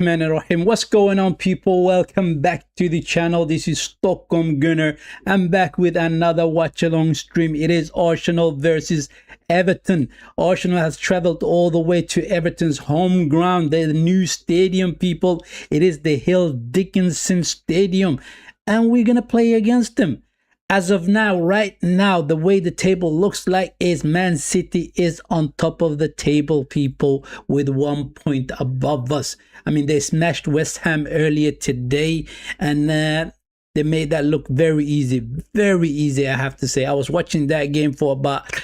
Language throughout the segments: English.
Rahim. What's going on, people? Welcome back to the channel. This is Stockholm Gunner. I'm back with another watch along stream. It is Arsenal versus Everton. Arsenal has traveled all the way to Everton's home ground, the new stadium, people. It is the Hill Dickenson Stadium, and we're gonna play against them. As of now, right now, the way the table looks like is Man City is on top of the table, people, with 1 point above us. I mean, they smashed West Ham earlier today, and they made that look very easy, I have to say. I was watching that game for about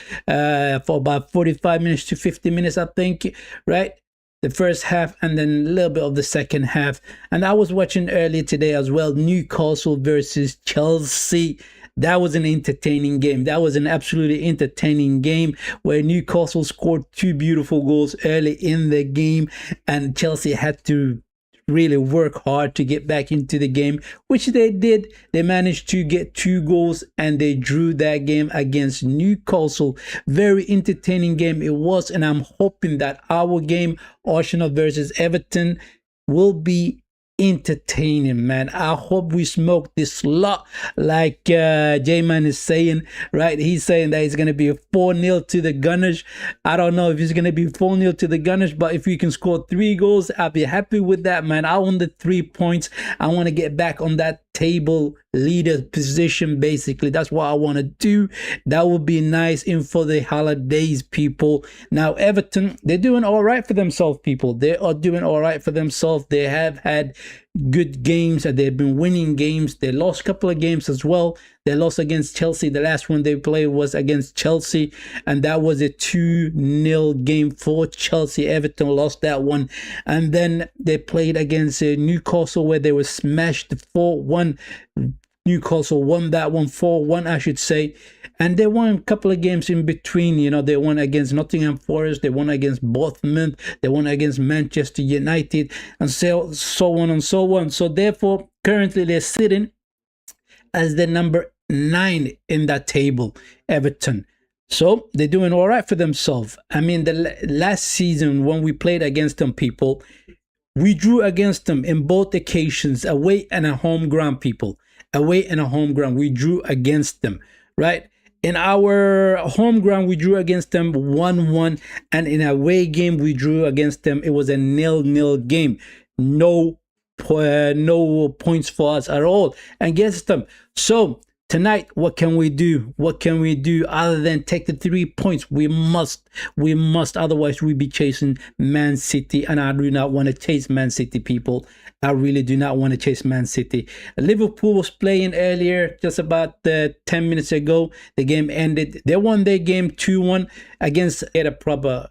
45 minutes to 50 minutes, I think, right? The first half and then a little bit of the second half. And I was watching earlier today as well, Newcastle versus Chelsea. That was an entertaining game. That was an absolutely entertaining game where Newcastle scored two beautiful goals early in the game, and Chelsea had to really work hard to get back into the game, which they did. They managed to get 2 goals and they drew that game against Newcastle. Very entertaining game it was, and I'm hoping that our game, Arsenal versus Everton, will be entertaining, man. I hope we smoke this lot, like J-Man is saying, right? He's saying that it's going to be a 4-0 to the Gunners. I don't know if it's going to be 4-0 to the Gunners, but if we can score 3 goals, I'll be happy with that, man. I want the 3 points. I want to get back on that table leader position. Basically, that's what I want to do. That would be nice in for the holidays, people. Now Everton, they're doing all right for themselves, people. They are doing all right for themselves. They have had good games and they've been winning games. They lost a couple of games as well. They lost against Chelsea. The last one they played was against Chelsea, and that was a 2-0 game for Chelsea. Everton lost that one, and then they played against Newcastle, where they were smashed 4-1. Newcastle won that one 4-1, I should say, and they won a couple of games in between. You know, they won against Nottingham Forest, they won against Bournemouth, they won against Manchester United, and so on and so on. So therefore, currently they're sitting as the number 9 in that table, Everton. So they're doing all right for themselves. I mean, the last season when we played against them, people, we drew against them in both occasions, away and a home ground, people. Away and a home ground, we drew against them, right? In our home ground, we drew against them 1-1, and in a away game, we drew against them. It was a 0-0 game. No points for us at all against them. So tonight, what can we do? What can we do other than take the 3 points? We must. Otherwise, we'll be chasing Man City, and I do not want to chase Man City, people. I really do not want to chase Man City. Liverpool was playing earlier, just about 10 minutes ago. The game ended. They won their game 2-1 against a proper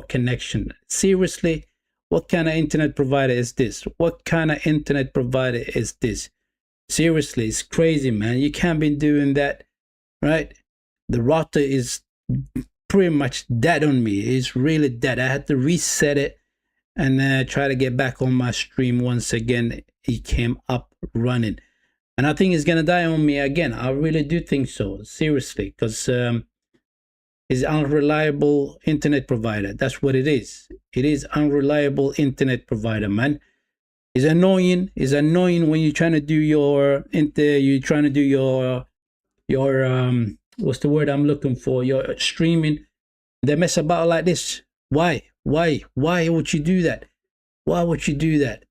connection. Seriously, what kind of internet provider is this? What kind of internet provider is this? Seriously, it's crazy, man. You can't be doing that, right? The router is pretty much dead on me. It's really dead. I had to reset it and try to get back on my stream once again. It came up running, and I think it's gonna die on me again. I really do think so, seriously, because it's unreliable internet provider. That's what it is. It is unreliable internet provider, man. It's annoying. It's annoying when you're trying to do your what's the word I'm looking for? Your streaming. They mess about like this. Why would you do that? Why would you do that?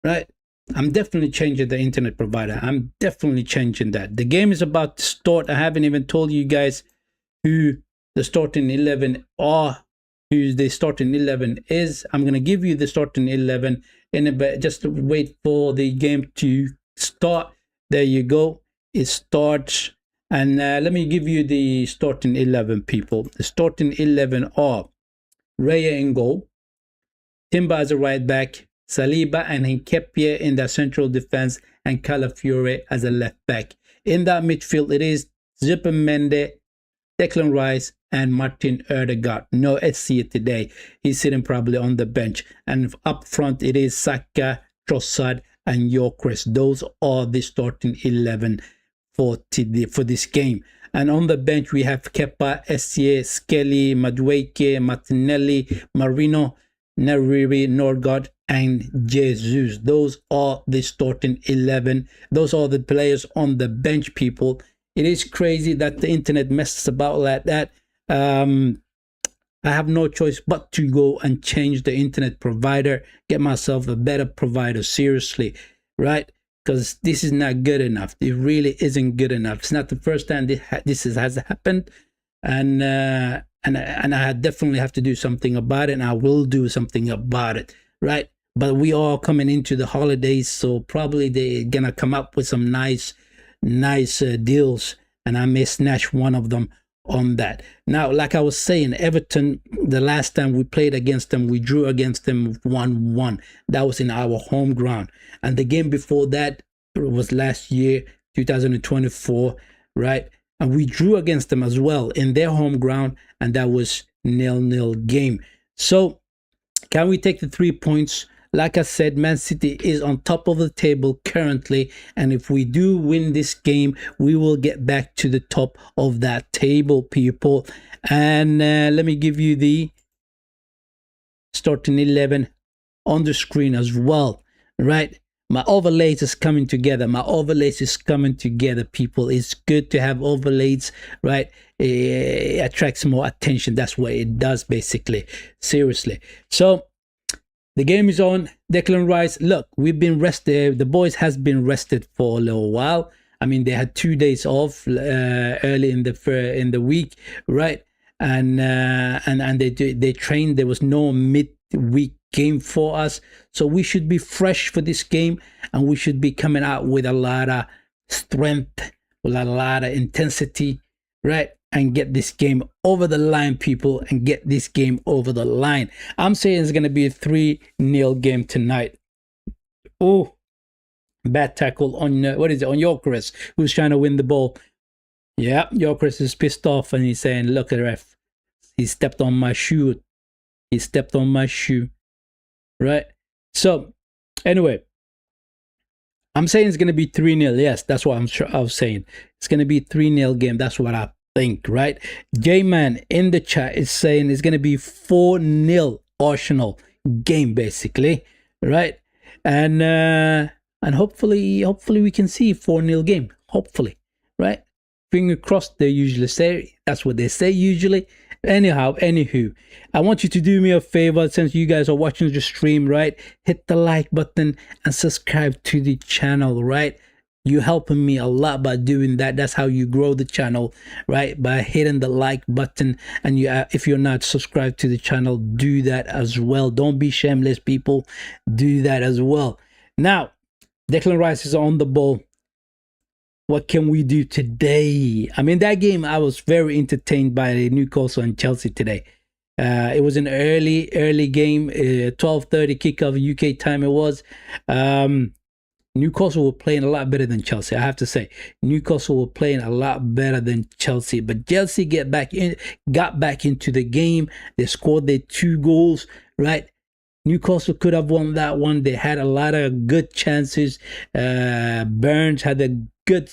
Right? I'm definitely changing the internet provider. I'm definitely changing that. The game is about to start. I haven't even told you guys who the starting 11 are, who the starting 11 is. I'm gonna give you the starting 11 in a bit. Just wait for the game to start. There you go, it starts, and let me give you the starting 11, people. The starting 11 are Raya in goal, Timber as a right back, Saliba and Nketiah in the central defense, and Calafiore as a left back. In that midfield, it is Zubimendi, Declan Rice, and Martin Odegaard. No SC today. He's sitting probably on the bench. And up front, it is Saka, Trossard, and Gyökeres. Those are the starting 11 for this game. And on the bench, we have Kepa, Esse, Skelly, Madueke, Martinelli, Marino, Nariri, Norgard, and Jesus. Those are the starting 11. Those are the players on the bench, people. It is crazy that the internet messes about like that. I have no choice but to go and change the internet provider, get myself a better provider, seriously, right? Because this is not good enough. It really isn't good enough. It's not the first time this has happened, and I definitely have to do something about it, and I will do something about it, right? But we are coming into the holidays, so probably they're gonna come up with some nice deals, and I may snatch one of them on that. Now, like I was saying, Everton, the last time we played against them, we drew against them 1-1. That was in our home ground. And the game before that was last year, 2024, right? And we drew against them as well in their home ground, and that was 0-0 game. So can we take the 3 points? Like I said, Man City is on top of the table currently, and if we do win this game, we will get back to the top of that table, people. And let me give you the starting 11 on the screen as well, right? My overlays is coming together. People. It's good to have overlays, right? It attracts more attention. That's what it does, basically. Seriously. So the game is on. Declan Rice. Look, we've been rested. The boys has been rested for a little while. I mean, they had 2 days off early in the week, right? And they trained. There was no midweek game for us, so we should be fresh for this game, and we should be coming out with a lot of strength, with a lot of intensity, right? And get this game over the line, people, and get this game over the line. I'm saying it's going to be a 3-0 game tonight. Oh, bad tackle on, what is it, on Yorkeris, who's trying to win the ball. Yeah, Yorkeris is pissed off, and he's saying, look at the ref. He stepped on my shoe. Right? So, anyway, I'm saying it's going to be 3-0. Yes, that's what I was saying. It's going to be 3-0 game. That's what I think, right? J-Man in the chat is saying it's going to be 4-0 Arsenal game, basically, right? And hopefully we can see 4-0 game, hopefully, right? Finger crossed, they usually say. That's what they say usually. Anywho, I want you to do me a favor, since you guys are watching the stream, right? Hit the like button and subscribe to the channel, right? You're helping me a lot by doing that. That's how you grow the channel, right? By hitting the like button. And if you're not subscribed to the channel, do that as well. Don't be shameless, people. Do that as well. Now, Declan Rice is on the ball. What can we do today? I mean, that game, I was very entertained by Newcastle and Chelsea today. It was an early game, 12:30 kickoff UK time it was. Newcastle were playing a lot better than Chelsea, I have to say. Newcastle were playing a lot better than Chelsea, but Chelsea got back into the game. They scored their 2 goals, right? Newcastle could have won that one. They had a lot of good chances. Burns had a good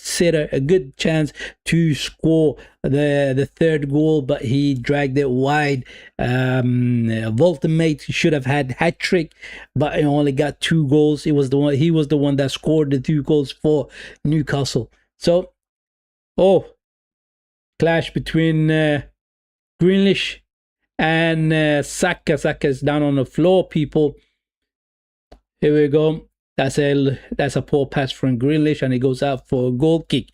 chance to score the 3rd goal, but he dragged it wide. Voltemate should have had hat-trick, but he only got 2 goals. He was the one that scored the 2 goals for Newcastle. So, clash between Grealish and Saka. Saka is down on the floor, people. Here we go. That's a poor pass from Grealish, and he goes out for a goal kick.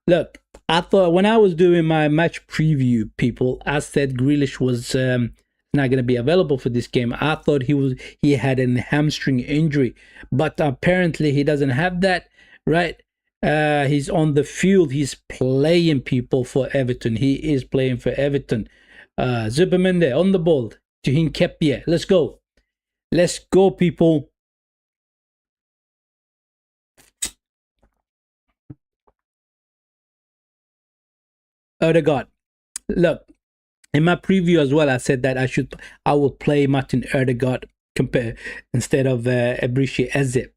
Look, I thought when I was doing my match preview, people, I said Grealish was not going to be available for this game. I thought he had a hamstring injury, but apparently he doesn't have that, right? He's on the field. He's playing, people, for Everton. He is playing for Everton. Zubimendi on the ball to Hinkepie. Let's go, people. Odegaard. Look, in my preview as well, I said that I will play Martin Odegaard instead of Ebriche Eze.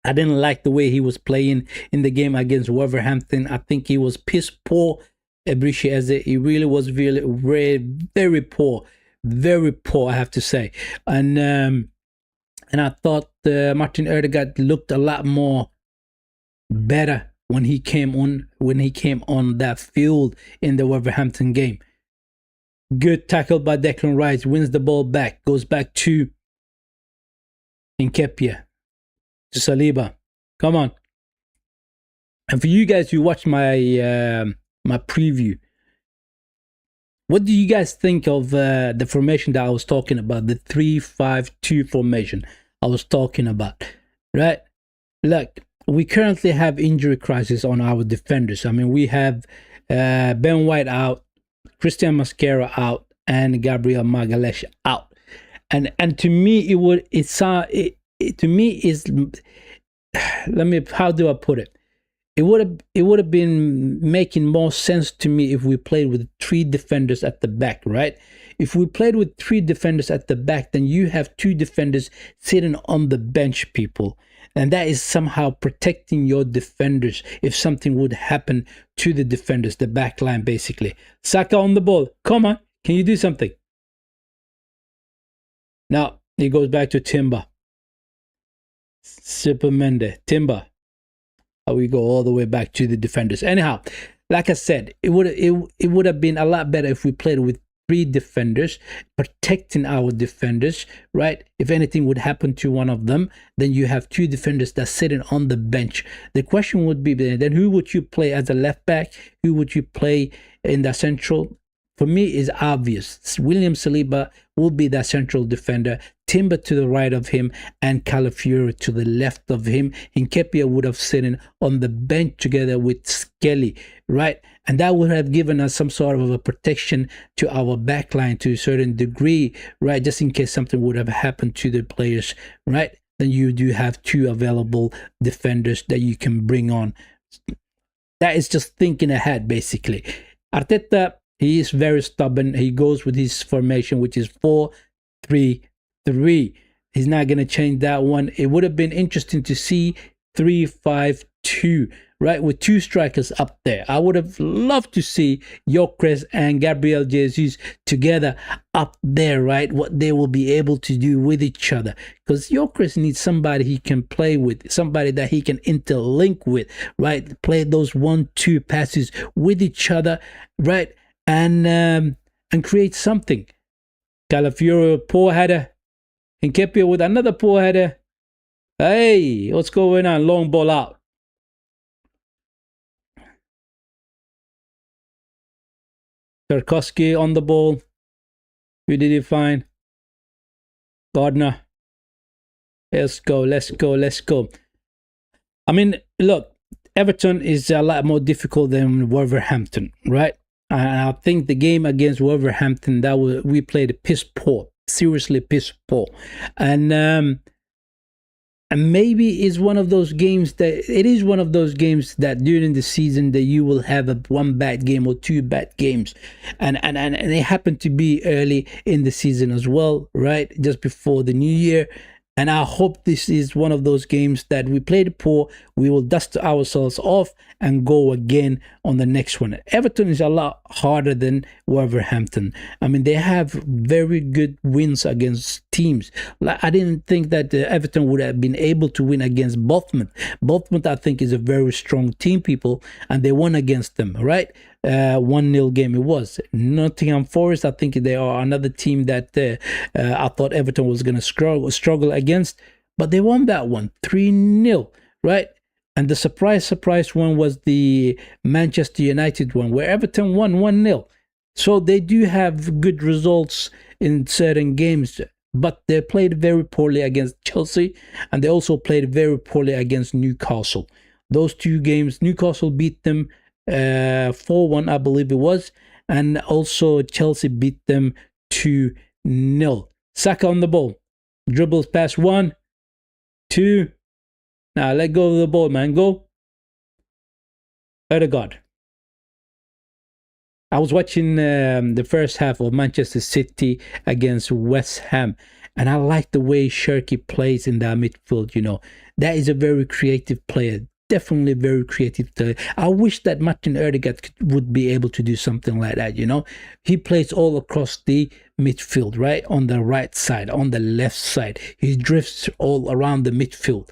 I didn't like the way he was playing in the game against Wolverhampton. I think he was piss poor. Ebriche Eze, he really was very poor, I have to say. And And I thought Martin Odegaard looked a lot more better when he came on that field in the Wolverhampton game. Good tackle by Declan Rice, wins the ball back, goes back to Nketiah, to Saliba. Come on. And for you guys who watched my my preview, what do you guys think of the formation that I was talking about, the 3-5-2 formation I was talking about, right? Look, we currently have injury crisis on our defenders. I mean, we have Ben White out, Christian Mascara out, and Gabriel Magalhaes out. And to me, to me is, how do I put it? It would have been making more sense to me if we played with 3 defenders at the back, right? If we played with 3 defenders at the back, then you have 2 defenders sitting on the bench, people. And that is somehow protecting your defenders if something would happen to the defenders, the back line, basically. Saka on the ball. Come on. Can you do something? Now, he goes back to Timber. Supermende. Timber. We go all the way back to the defenders. Anyhow, like I said, it would have been a lot better if we played with 3 defenders, protecting our defenders, right? If anything would happen to one of them, then you have 2 defenders that's sitting on the bench. The question would be then, who would you play as a left back? Who would you play in the central? For me, is obvious. William Saliba will be the central defender, Timber to the right of him, and Calafiori to the left of him. Nketiah would have sitting on the bench together with Skelly, right? And that would have given us some sort of a protection to our backline to a certain degree, right? Just in case something would have happened to the players, right? Then you do have 2 available defenders that you can bring on. That is just thinking ahead, basically. Arteta, he is very stubborn. He goes with his formation, which is 4-3-3. He's not going to change that one. It would have been interesting to see 3-5-2, right? With 2 strikers up there. I would have loved to see Gyökeres and Gabriel Jesus together up there, right? What they will be able to do with each other. Because Gyökeres needs somebody he can play with, somebody that he can interlink with, right? Play those 1-2 passes with each other, right? And create something. Calafiori, poor header. Nketiah with another poor header. Hey, what's going on? Long ball out. Tarkowski on the ball. Who did he find? Gardner. Let's go. I mean, look, Everton is a lot more difficult than Wolverhampton, right? I think the game against Wolverhampton, we played piss poor, seriously piss poor, and maybe it's one of those games that during the season that you will have one bad game or 2 bad games, and they happen to be early in the season as well, right? Just before the new year. And I hope this is one of those games that we played poor, we will dust ourselves off and go again on the next one. Everton is a lot harder than Wolverhampton. I mean, they have very good wins against teams. Like, I didn't think that Everton would have been able to win against Bournemouth. Bournemouth, I think, is a very strong team, people, and they won against them, right? 1-0 game it was. Nottingham Forest, I think they are another team that I thought Everton was going to struggle against, but they won that one 3-0, right? And the surprise one was the Manchester United one, where Everton won 1-0. So they do have good results in certain games, but they played very poorly against Chelsea, and they also played very poorly against Newcastle. Those 2 games, Newcastle beat them 4-1, I believe it was, and also Chelsea beat them 2-0. Saka on the ball, dribbles past 1, 2. Now let go of the ball, man. Go. Odegaard. I was watching the first half of Manchester City against West Ham, and I like the way Shirky plays in that midfield. You know, that is a very creative player. definitely very creative player. I wish that Martin Odegaard would be able to do something like that, you know. He plays all across the midfield, right? On the right side, on the left side. He drifts all around the midfield.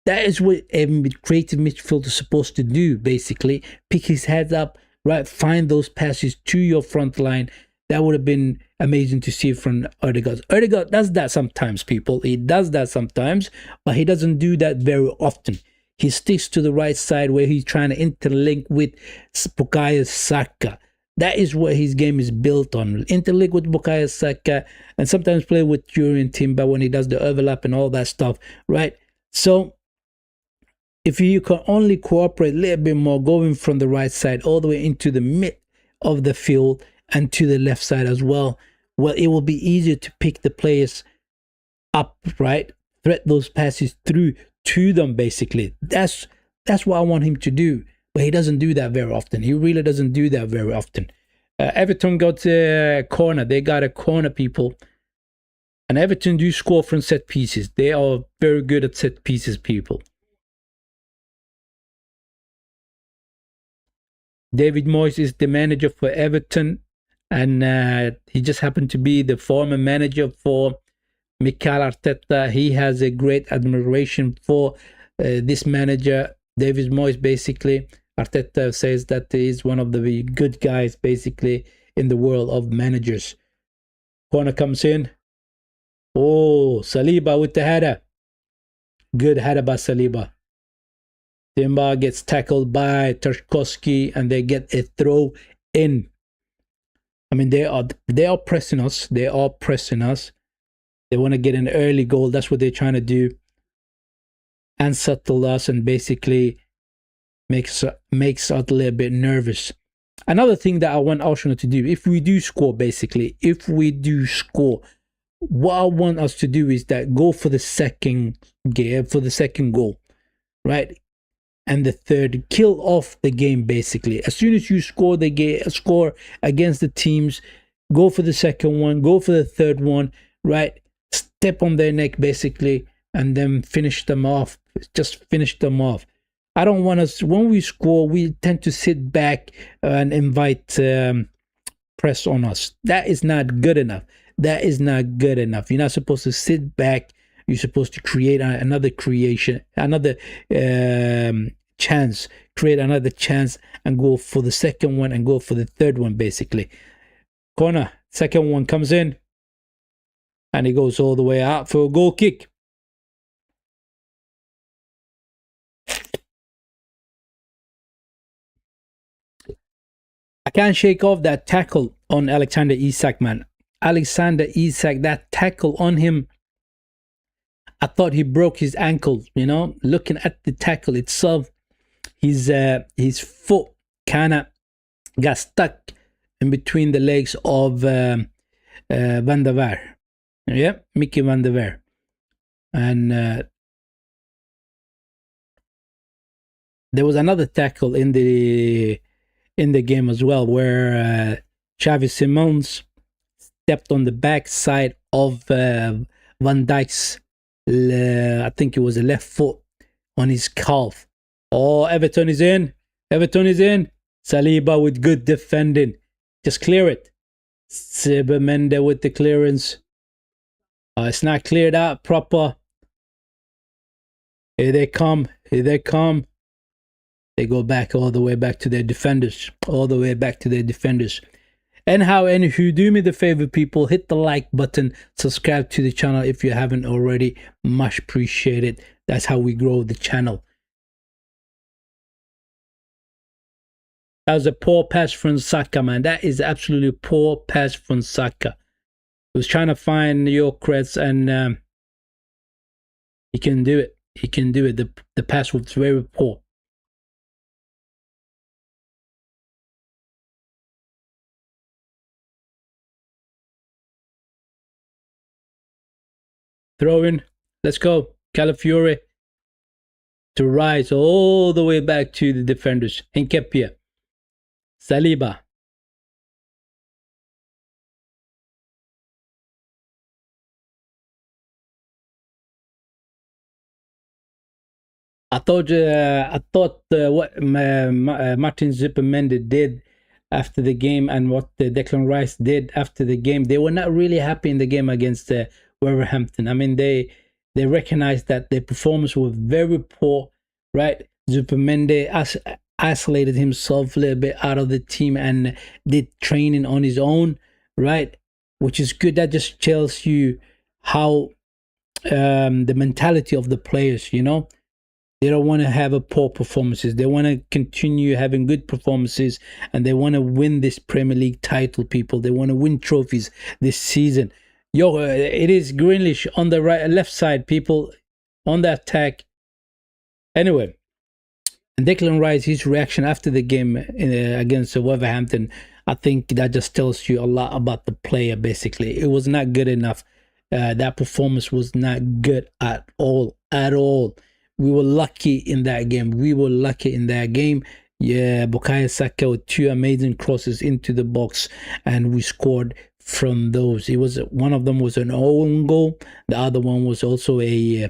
That is what a creative midfielder is supposed to do, basically. Pick his head up, right? Find those passes to your front line. That would have been amazing to see from Odegaard. Odegaard does that sometimes, people. He does that sometimes, but he doesn't do that very often. He sticks to the right side where he's trying to interlink with Bukayo Saka. That is what his game is built on. Interlink with Bukayo Saka and sometimes play with Jurriën Timber when he does the overlap and all that stuff, right? So if you can only cooperate a little bit more, going from the right side all the way into the mid of the field and to the left side as well, well, it will be easier to pick the players up, right? Thread those passes through to them, basically. That's what I want him to do. But he doesn't do that very often. He really doesn't do that very often. Everton got a corner. They got a corner, people. And Everton do score from set pieces. They are very good at set pieces, people. David Moyes is the manager for Everton, and he just happened to be the former manager for Mikel Arteta. He has a great admiration for this manager, David Moyes, basically. Arteta says that he's one of the good guys, basically, in the world of managers. Corner comes in. Oh, Saliba with the header. Good header by Saliba. Timber gets tackled by Tarkowski and they get a throw in. I mean, they are pressing us. They are pressing us. They want to get an early goal. That's what they're trying to do. And settle us and basically makes us a little bit nervous. Another thing that I want Arsenal to do, if we do score, basically, if we do score, what I want us to do is that go for the second game, for the second goal, right? And the third, kill off the game, basically. As soon as you score the game, score against the teams, go for the second one, go for the third one, right? Step on their neck, basically, and then finish them off. Just finish them off. I don't want us, when we score, we tend to sit back and invite press on us. That is not good enough. That is not good enough. You're not supposed to sit back. You're supposed to create another creation, another chance, create another chance and go for the second one and go for the third one, basically. Corner, second one comes in and it goes all the way out for a goal kick. I can't shake off that tackle on Alexander Isak, man. Alexander Isak, that tackle on him, I thought he broke his ankle, you know, looking at the tackle itself. His foot kind of got stuck in between the legs of Van der Vaart. Yeah, Mickey Van der Vaart. And there was another tackle in the game as well where Xavi Simons stepped on the back side of Van Dijk's, I think it was a left foot on his calf. Oh, Everton is in. Everton is in. Saliba with good defending. Just clear it. Sibamende with the clearance. It's not cleared out proper. Here they come. Here they come. They go back all the way back to their defenders. All the way back to their defenders. Anyhow, anywho, do me the favor, people. Hit the like button. Subscribe to the channel if you haven't already. Much appreciated. That's how we grow the channel. That was a poor pass from Saka, man. That is absolutely poor pass from Saka. He was trying to find Gyökeres and he can do it. He can do it. The pass was very poor. Throw in. Let's go. Calafiore to rise all the way back to the defenders. Nketiah. Saliba. I I thought what Martin Zupermende did after the game and what Declan Rice did after the game, they were not really happy in the game against Wolverhampton. I mean, they recognized that their performance was very poor, right? Zupermende isolated himself a little bit out of the team and did training on his own, right? Which is good. That just tells you how the mentality of the players, you know, they don't want to have a poor performances. They want to continue having good performances, and they want to win this Premier League title, people. They want to win trophies this season. It is Grealish on the left side, people, on the attack. Anyway, and Declan Rice, his reaction after the game against Wolverhampton, I think that just tells you a lot about the player, basically. It was not good enough. That performance was not good at all. We were lucky in that game. Yeah, Bukayo Saka with 2 amazing crosses into the box, and we scored from those. One of them was an own goal. The other one was also a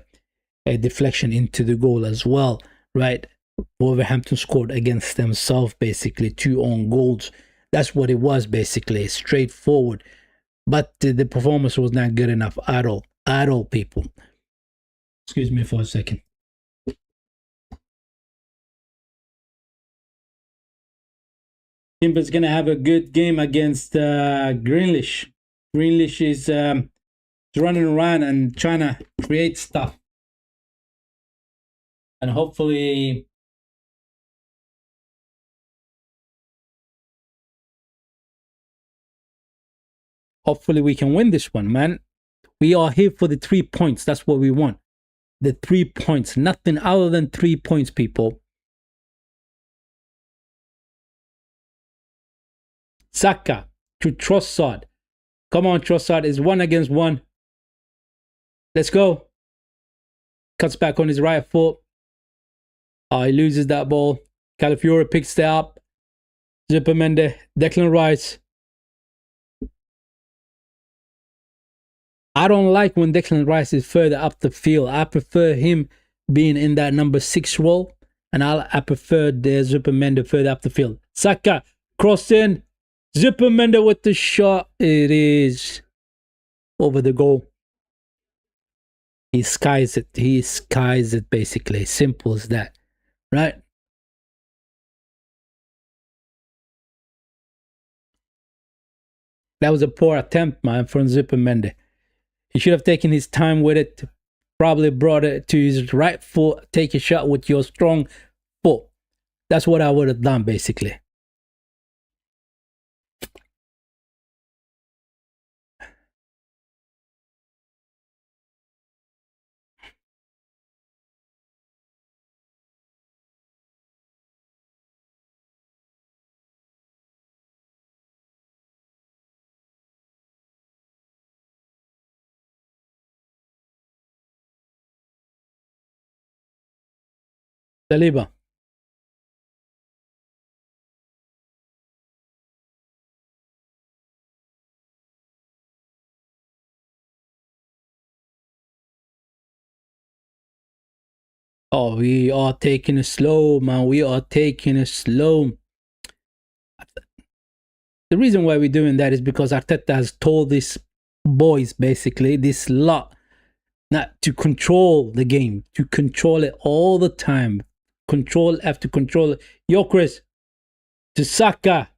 deflection into the goal as well, right? Wolverhampton scored against themselves, basically 2 own goals. That's what it was, basically, straightforward. But the performance was not good enough at all, people. Excuse me for a second. Timber's gonna have a good game against Grealish. Grealish is running around and trying to create stuff, and hopefully we can win this one, man. We are here for the 3 points. That's what we want. The 3 points, nothing other than 3 points, people. Saka to Trossard. Come on, Trossard is 1 against 1. Let's go. Cuts back on his right foot. He loses that ball. Calafiori picks it up. Zupermende, Declan Rice. I don't like when Declan Rice is further up the field. I prefer him being in that number 6 role, and I prefer the Zupermende further up the field. Saka, cross in. Zupermende with the shot. It is over the goal. He skies it. Basically. Simple as that. Right? That was a poor attempt, man, from Zupermende. He should have taken his time with it. Probably brought it to his right foot. Take a shot with your strong foot. That's what I would have done, basically. Saliba. Oh, we are taking it slow, man. We are taking it slow. The reason why we're doing that is because Arteta has told these boys, basically, this lot, not to control the game, to control it all the time. Control after control. Gyökeres to Saka.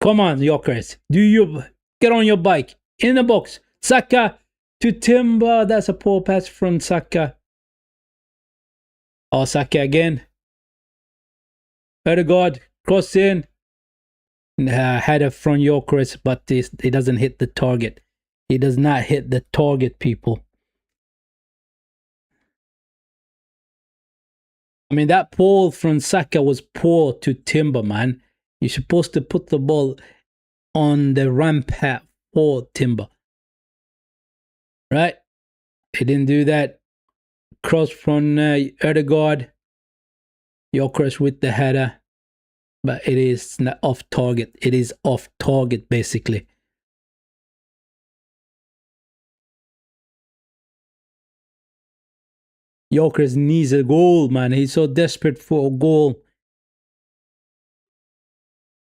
Come on, Gyökeres. Get on your bike. In the box. Saka to Timber. That's a poor pass from Saka. Oh, Saka again. Ødegaard. Cross in. Header from Gyökeres, but it doesn't hit the target. He does not hit the target, people. I mean, that ball from Saka was poor to Timber, man. You're supposed to put the ball on the rampart for Timber. Right? He didn't do that. Cross from Ødegaard. Gyökeres with the header. But it is not off target. It is off target, basically. Gyökeres needs a goal, man. He's so desperate for a goal.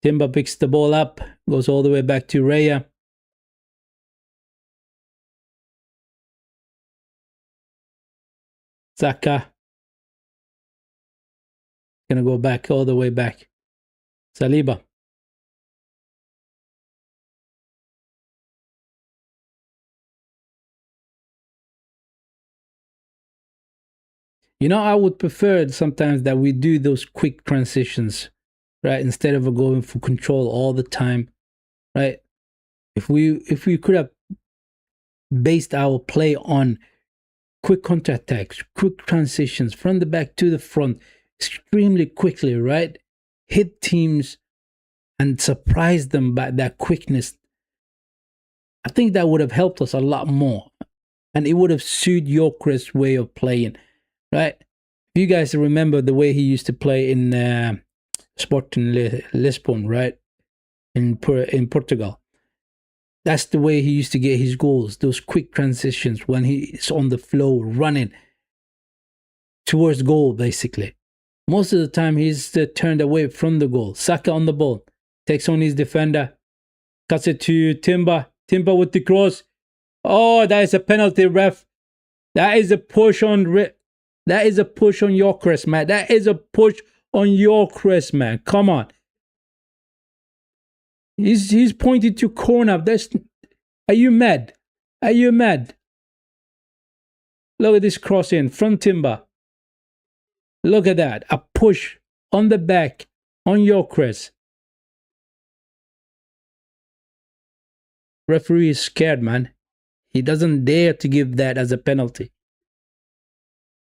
Timber picks the ball up, goes all the way back to Raya. Saka. Gonna go back, all the way back. Saliba. You know, I would prefer sometimes that we do those quick transitions, right? Instead of going for control all the time, right? If we could have based our play on quick counter attacks, quick transitions from the back to the front, extremely quickly, right? Hit teams and surprise them by that quickness. I think that would have helped us a lot more, and it would have suited Gyökeres' way of playing, right? If you guys remember the way he used to play in Sporting Lisbon, right? In Portugal. That's the way he used to get his goals, those quick transitions when he's on the flow, running towards goal, basically. Most of the time, he's turned away from the goal. Saka on the ball, takes on his defender, cuts it to Timber. Timber with the cross. Oh, that is a penalty, ref. That is a push on Gyökeres, man. That is a push on Gyökeres, man. Come on. He's pointing to corner. Are you mad? Are you mad? Look at this cross in from Timber. Look at that. A push on the back on Gyökeres. Referee is scared, man. He doesn't dare to give that as a penalty.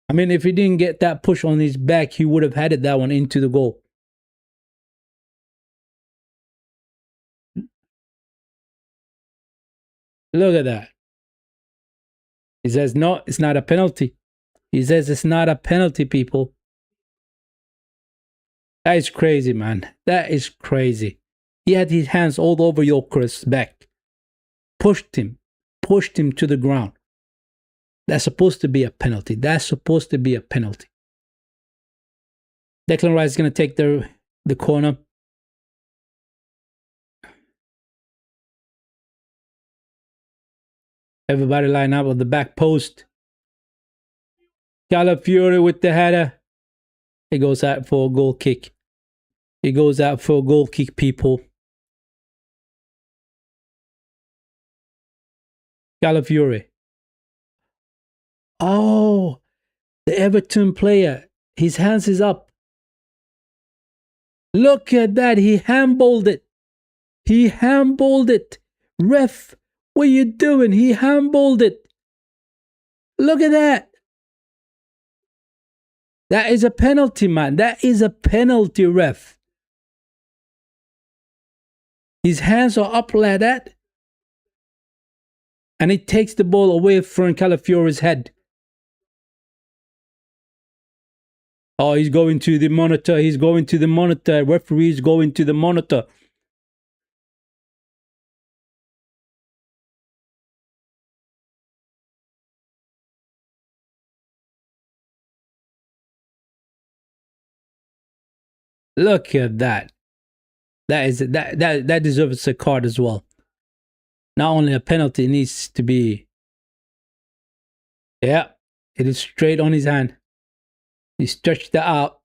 I mean, if he didn't get that push on his back, he would have headed that one into the goal. Look at that. He says, no, it's not a penalty. He says it's not a penalty, people. That is crazy, man. That is crazy. He had his hands all over Gyökeres' back. Pushed him to the ground. That's supposed to be a penalty. That's supposed to be a penalty. Declan Rice is going to take the corner. Everybody line up on the back post. Calafiori with the header. He goes out for a goal kick. He goes out for a goal kick, people. Calafiori. Oh, the Everton player. His hands is up. Look at that. He handballed it. He handballed it. Ref, what are you doing? He handballed it. Look at that. That is a penalty, man. That is a penalty, ref. His hands are up like that. And he takes the ball away from Calafiori's head. Oh, he's going to the monitor. He's going to the monitor. Referee is going to the monitor. Look at that. That deserves a card as well. Not only a penalty, it needs to be. Yeah, it is straight on his hand. He stretched it out,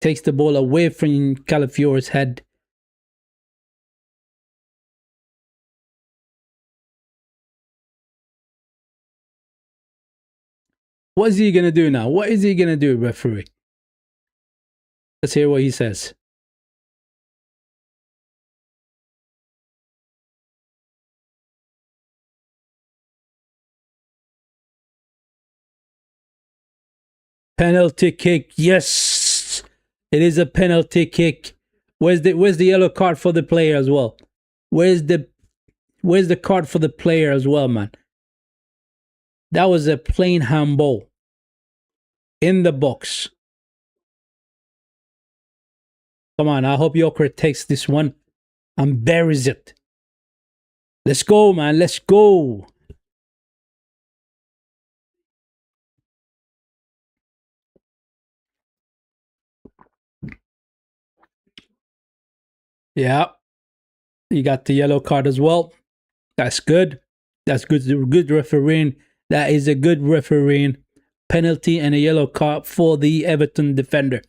takes the ball away from Calafiori's head. What is he going to do now? What is he going to do, referee? Let's hear what he says. Penalty kick. Yes, it is a penalty kick. Where's the yellow card for the player as well? Where's the card for the player as well, man? That was a plain handball in the box. Come on, I hope Gyökeres takes this one and buries it. Let's go, man. Let's go. Yeah, you got the yellow card as well. That's good. That's good. Good refereeing. That is a good refereeing. Penalty and a yellow card for the Everton defender.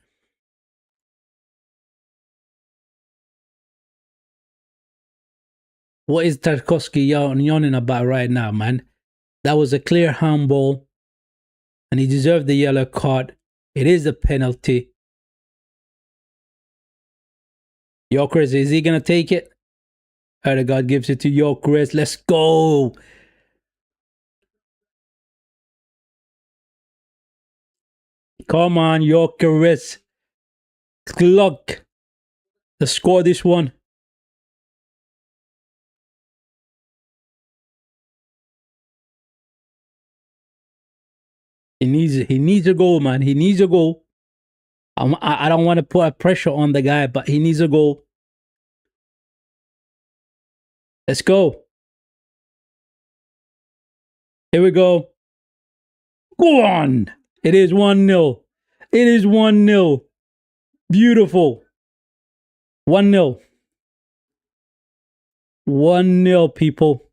What is Tarkovsky yawning about right now, man? That was a clear handball, and he deserved the yellow card. It is a penalty. Gyökeres, is he going to take it? Odegaard gives it to Gyökeres. Let's go. Come on, Gyökeres. Glug. Let's score this one. He needs a goal, man. He needs a goal. I don't want to put a pressure on the guy, but he needs a goal. Let's go. Here we go. Go on. It is 1-0. It is 1-0. Beautiful. 1-0. 1-0, people.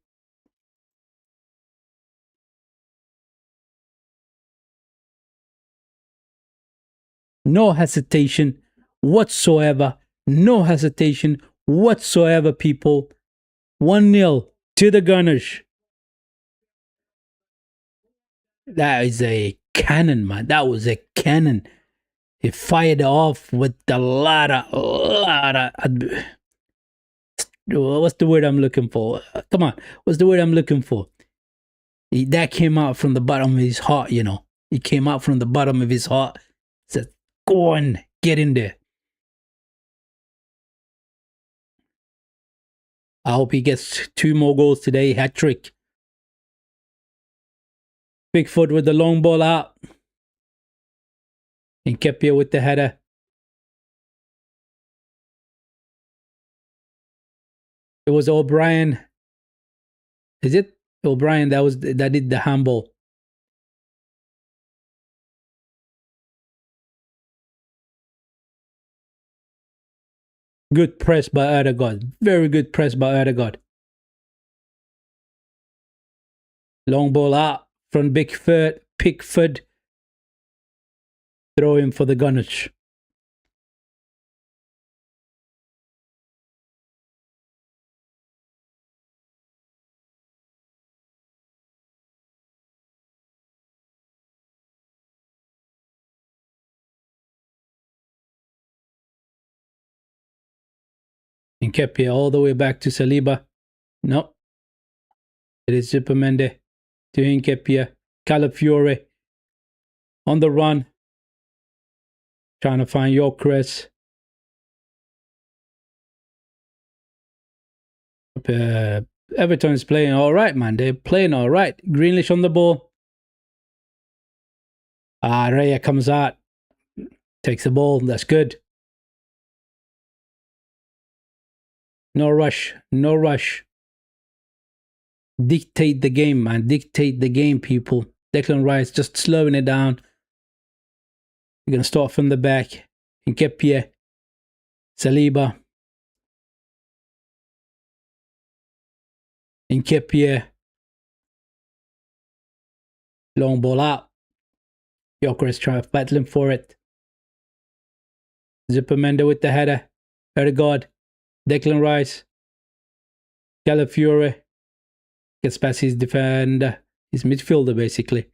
No hesitation whatsoever. No hesitation whatsoever, people. 1-0 to the Gunners. That is a cannon, man. That was a cannon. He fired off with a lot of what's the word I'm looking for? Come on, what's the word I'm looking for? That came out from the bottom of his heart, you know. He came out from the bottom of his heart. Said, "Go on, get in there." I hope he gets 2 more goals today. Hat trick. Bigfoot with the long ball out. And Kepier with the header. It was O'Brien. Is it O'Brien that did the handball? Good press by Odegaard. Very good press by Odegaard. Long ball out from Pickford. Throw him for the Gunners. And Kepier all the way back to Saliba. No. It is Zupermende to Nketiah. Calafiore on the run. Trying to find Gyökeres. Everton is playing all right, man. They're playing all right. Grealish on the ball. Raya comes out. Takes the ball. That's good. No rush. No rush. Dictate the game, man. Dictate the game, people. Declan Rice just slowing it down. You're going to start from the back. Nketiah. Saliba. Nketiah. Long ball out. Gyökeres trying to battle him for it. Zupermende with the header. Odegaard. Declan Rice. Calafiore. Gets past his defender. His midfielder, basically.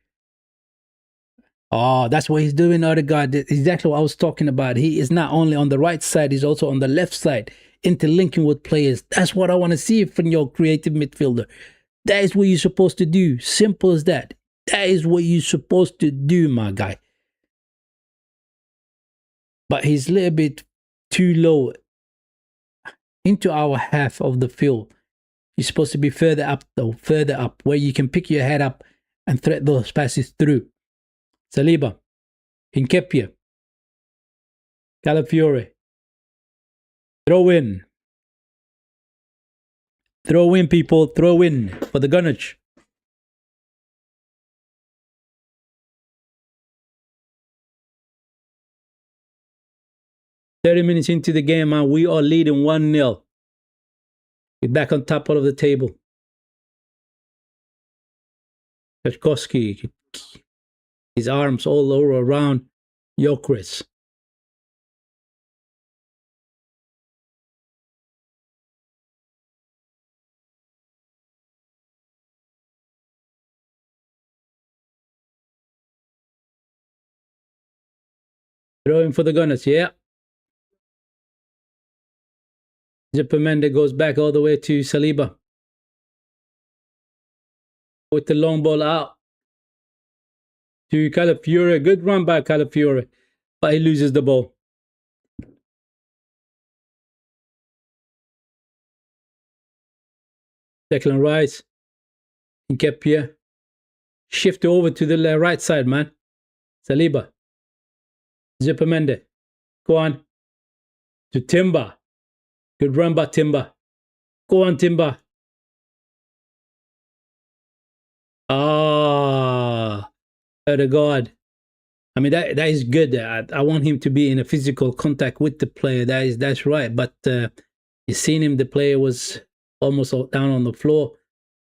Oh, that's what he's doing, Odegaard. Exactly what I was talking about. He is not only on the right side, he's also on the left side, interlinking with players. That's what I want to see from your creative midfielder. That is what you're supposed to do. Simple as that. That is what you're supposed to do, my guy. But he's a little bit too low into our half of the field. You're supposed to be further up, though, further up, where you can pick your head up and thread those passes through. Saliba, Nketiah, Calafiore. Throw in. Throw in, people. Throw in for the Gunners. 30 minutes into the game, man, we are leading 1-0. We're back on top of the table. Kashkowski, his arms all over around Gyökeres. Throwing for the Gunners, yeah. Zubimendi goes back all the way to Saliba. With the long ball out to Calafiore. Good run by Calafiore, but he loses the ball. Declan Rice. Nketiah. Shift over to the right side, man. Saliba. Zubimendi. Go on. To Timber. Good run by Timber. Go on, Timber. Ah, God. I mean, that is good. I want him to be in a physical contact with the player. That's right. But you seen him. The player was almost down on the floor.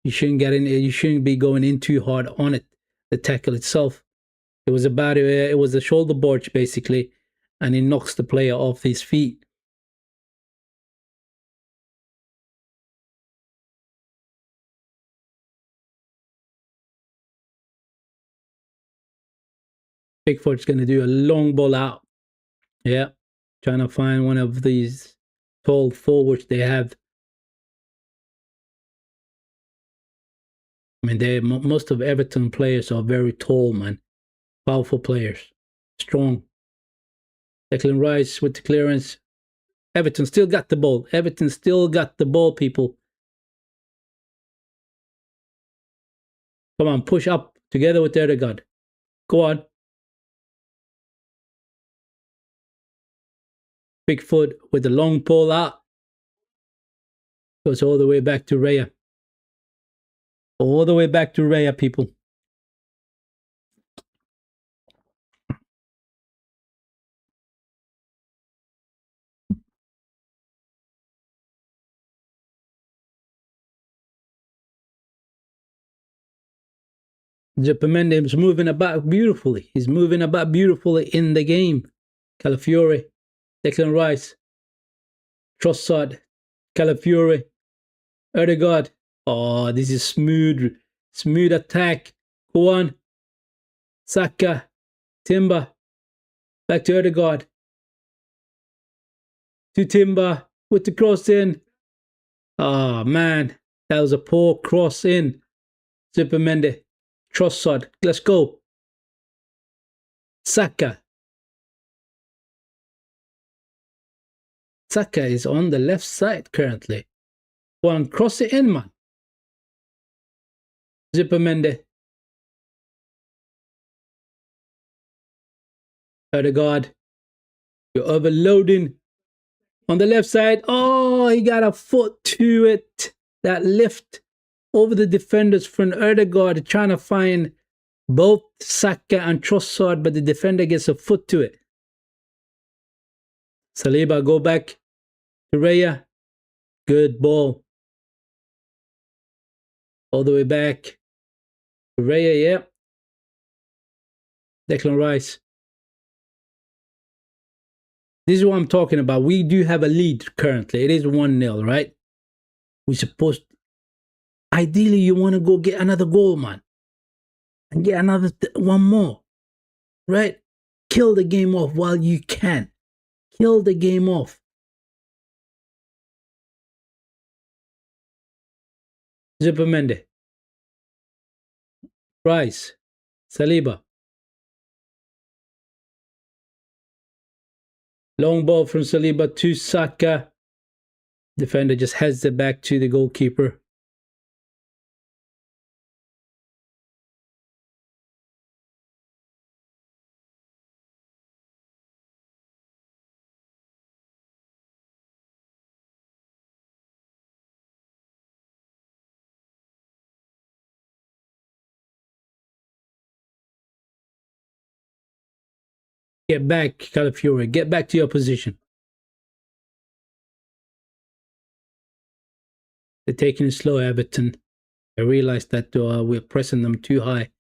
You shouldn't get in. You shouldn't be going in too hard on it. The tackle itself. It was about. It was a shoulder barge basically, and he knocks the player off his feet. Pickford's going to do a long ball out. Yeah, trying to find one of these tall forwards they have. I mean, most of Everton players are very tall, man. Powerful players. Strong. Declan Rice with the clearance. Everton still got the ball. Everton still got the ball, people. Come on, push up together with Erdegaard. Go on. Bigfoot with the long pole out. Goes all the way back to Raya. All the way back to Raya, people. Zubimendi is moving about beautifully. He's moving about beautifully in the game. Calafiore, Declan Rice, Trossard, Calafiore, Erdegaard. Oh, this is smooth attack. Go on. Saka, Timber, back to Erdegaard. To Timber with the cross in. Oh, man, that was a poor cross in. Zubimendi, Trossard, let's go. Saka. Saka is on the left side currently. Go on, cross it in, man. Zubimendi. Erdegaard. You're overloading. On the left side. Oh, he got a foot to it. That lift over the defenders from Erdegaard, trying to find both Saka and Trossard, but the defender gets a foot to it. Saliba go back to Raya. Good ball. All the way back to Raya, yeah. Declan Rice. This is what I'm talking about. We do have a lead currently. It is 1-0, right? We're supposed... Ideally, you want to go get another goal, man. And get another one more. Right? Kill the game off while you can. Kill the game off. Zubimendi. Rice. Saliba. Long ball from Saliba to Saka. Defender just heads it back to the goalkeeper. Get back, Calafiore. Get back to your position. They're taking it slow, Everton. I realized that we're pressing them too high.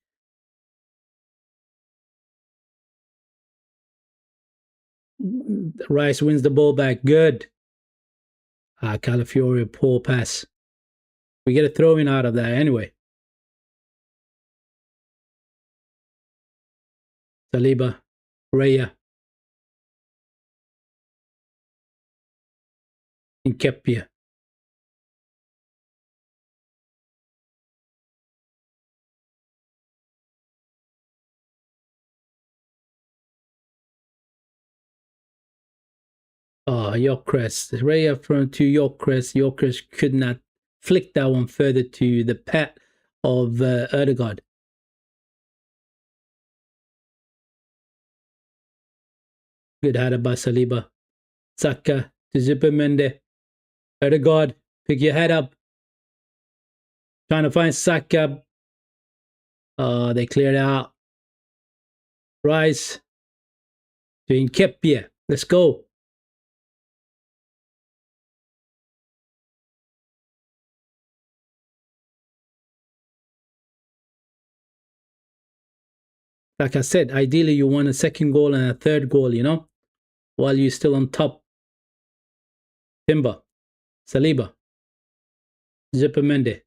Rice wins the ball back. Good. Calafiori, poor pass. We get a throw in out of that anyway. Saliba, Raya, Nkepia. Yorkres. Raya from to Yorkres. Yorkres could not flick that one further to the pat of Erdegaard. Good header by Saliba. Saka to Zupermende. Erdegaard, pick your head up. Trying to find Saka. They cleared out. Rice to Nkepia. Let's go. Like I said, ideally you want a second goal and a third goal, you know, while you're still on top. Timber, Saliba, Zupermende.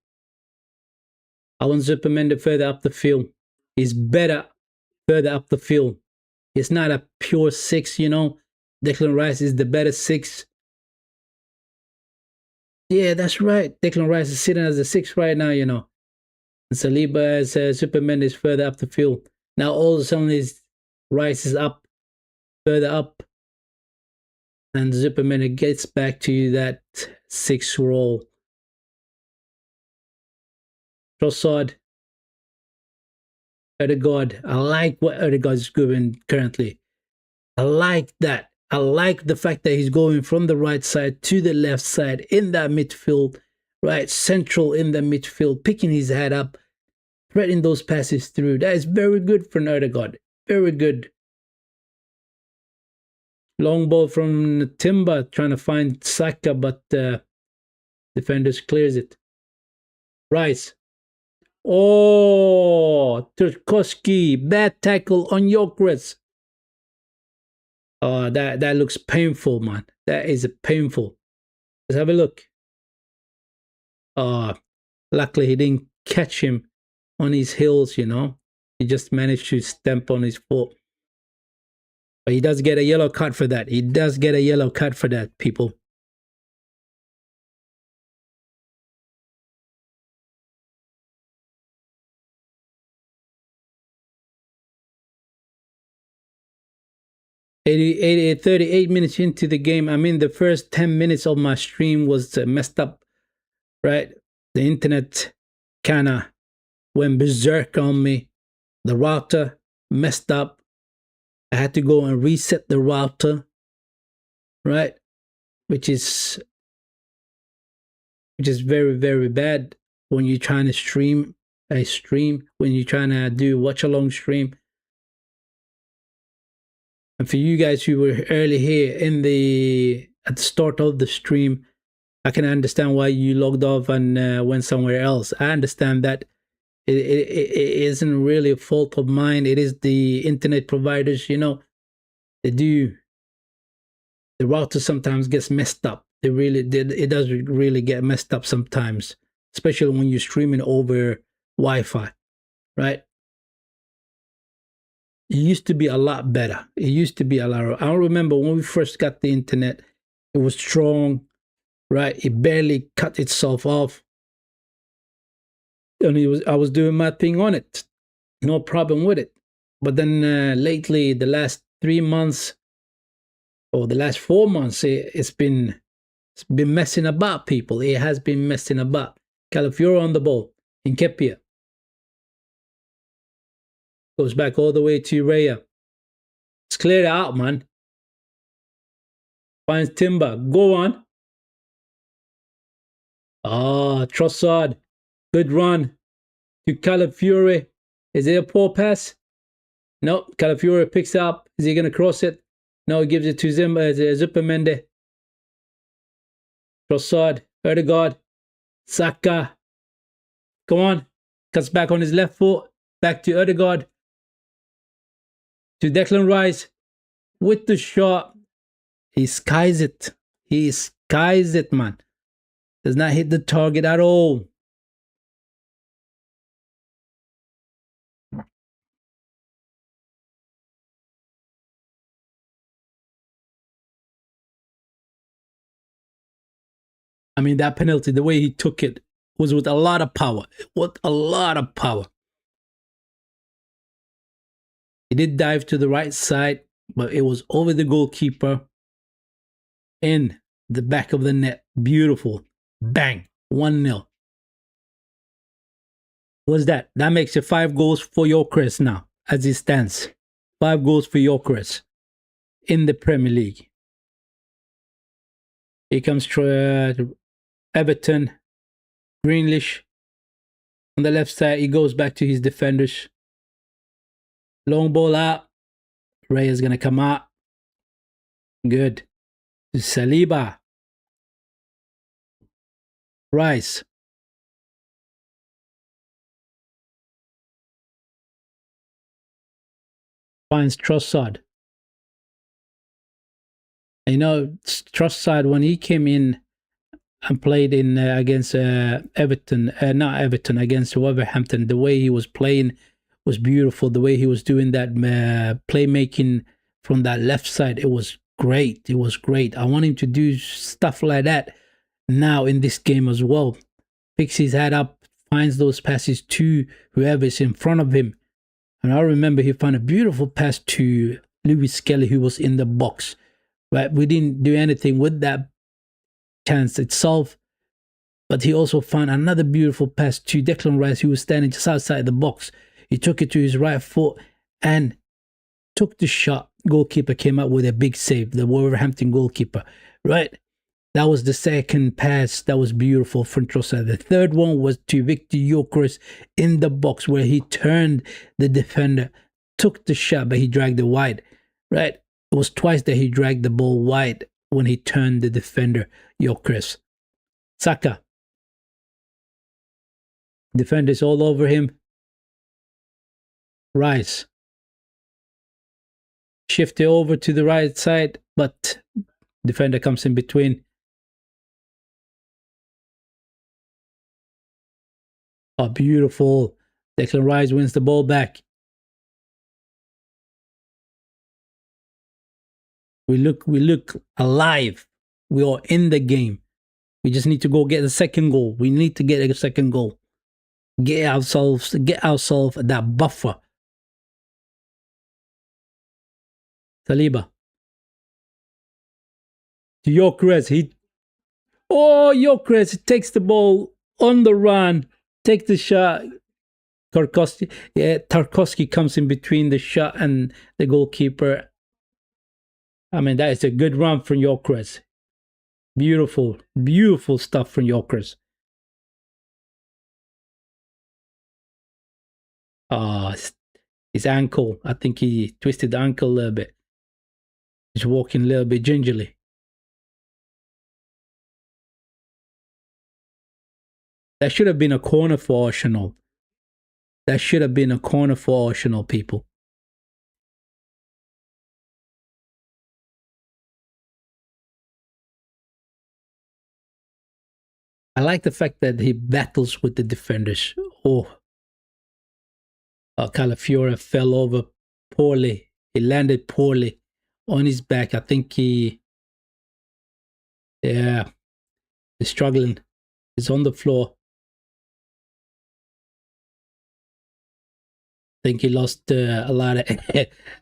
I want Zupermende further up the field. He's better further up the field. It's not a pure 6, you know. Declan Rice is the better 6. Yeah, that's right. Declan Rice is sitting as a 6 right now, you know. And Saliba as Zupermende is further up the field. Now all of a sudden his Rice is up, further up. And Zupermende gets back to that 6 role. Trossard, Erdegaard. I like what Erdegaard is doing currently. I like that. I like the fact that he's going from the right side to the left side in that midfield, right? Central in the midfield, picking his head up, threading those passes through. That is very good for Erdegaard. Very good. Long ball from Timber trying to find Saka, but defenders clears it. Rice. Oh, Turkowski. Bad tackle on Gyökeres. Oh, that looks painful, man. That is painful. Let's have a look. Luckily he didn't catch him on his heels, you know. He just managed to stamp on his foot. But he does get a yellow card for that. He does get a yellow card for that, people. Eighty 38 minutes into the game. I mean, the first 10 minutes of my stream was messed up, right? The internet kind of went berserk on me. The router messed up. I had to go and reset the router, right? Which is very, very bad when you're trying to stream a stream, when you're trying to do watch along stream. And for you guys who were early here at the start of the stream, I can understand why you logged off and went somewhere else. I understand that it isn't really a fault of mine. It is the internet providers, you know. The router sometimes gets messed up. It does really get messed up sometimes, especially when you're streaming over Wi-Fi, right? It used to be a lot better. It used to be a lot. I remember when we first got the internet, it was strong, right? It barely cut itself off. And I was doing my thing on it. No problem with it. But then lately, the last 3 months, or the last 4 months, it's been messing about, people. It has been messing about. Calafiori on the ball. Nkepia. Goes back all the way to Raya. It's cleared out, man. Finds Timber. Go on. Trossard. Good run to Calafiori. Is it a poor pass? No. Calafiori picks up. Is he going to cross it? No, he gives it to Zupermende. Trossard. Erdegaard. Saka, come on, cuts back on his left foot, back to Odegaard, to Declan Rice, with the shot. He skies it. He skies it, man. Does not hit the target at all. I mean, that penalty, the way he took it, was with a lot of power. With a lot of power. He did dive to the right side, but it was over the goalkeeper in the back of the net. Beautiful. Bang. 1-0. What's that? That makes it 5 goals for Gyökeres now, as it stands. 5 goals for Gyökeres in the Premier League. Here comes Everton. Grealish. On the left side, he goes back to his defenders. Long ball out. Ray is going to come out. Good. Saliba. Rice. Finds Trossard. You know, Trossard, when he came in and played in against Everton, not Everton, against Wolverhampton, the way he was playing was beautiful. The way he was doing that playmaking from that left side, it was great. It was great. I want him to do stuff like that now in this game as well. Picks his head up, finds those passes to whoever is in front of him. And I remember he found a beautiful pass to Lewis Kelly, who was in the box. But we didn't do anything with that chance itself. But he also found another beautiful pass to Declan Rice, who was standing just outside the box. He took it to his right foot and took the shot. Goalkeeper came out with a big save, the Wolverhampton goalkeeper. Right? That was the second pass. That was beautiful from Trossard. The third one was to Victor Gyökeres in the box, where he turned the defender, took the shot, but he dragged it wide. Right? It was twice that he dragged the ball wide when he turned the defender, Gyökeres. Saka. Defenders all over him. Rice. Shift it over to the right side, but defender comes in between. Oh, beautiful. Declan Rice wins the ball back. We look alive. We are in the game. We just need to go get the second goal. We need to get a second goal. Get ourselves that buffer. Saliba. To Gyökeres. Gyökeres takes the ball on the run. Take the shot. Tarkowski comes in between the shot and the goalkeeper. I mean, that is a good run from Gyökeres. Beautiful, beautiful stuff from Gyökeres. His ankle. I think he twisted the ankle a little bit. He's walking a little bit gingerly. That should have been a corner for Arsenal. That should have been a corner for Arsenal, people. I like the fact that he battles with the defenders. Calafiora fell over poorly. He landed poorly on his back. I think he's struggling. He's on the floor. I think he lost a lot of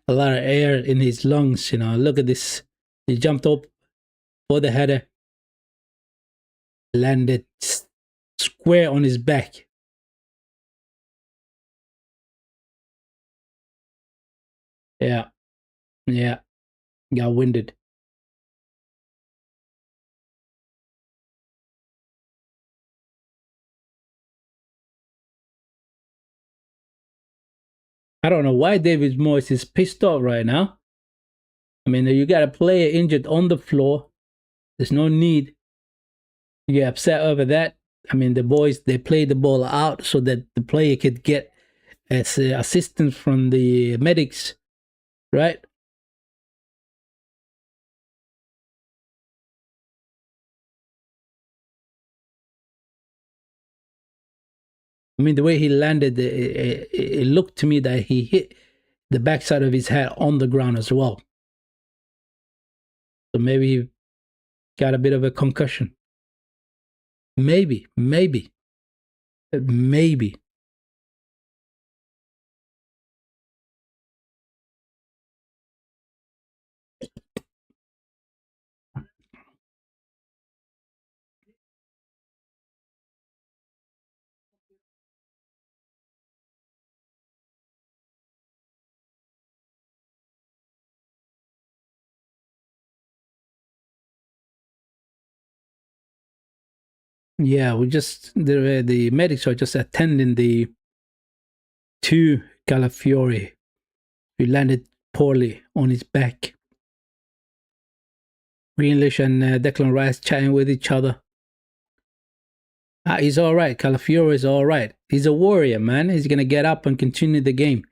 air in his lungs. You know, look at this. He jumped up for the header, landed square on his back. Yeah, got winded. I don't know why David Moyes is pissed off right now. I mean, you got a player injured on the floor. There's no need to get upset over that. I mean, the boys, they play the ball out so that the player could get as assistance from the medics, right? I mean, the way he landed, it looked to me that he hit the backside of his head on the ground as well. So maybe he got a bit of a concussion. Maybe, maybe, maybe. Yeah, we just the medics are just attending the two Calafiore who landed poorly on his back. Grealish and Declan Rice chatting with each other. He's all right. Calafiore is all right. He's a warrior, man. He's gonna get up and continue the game.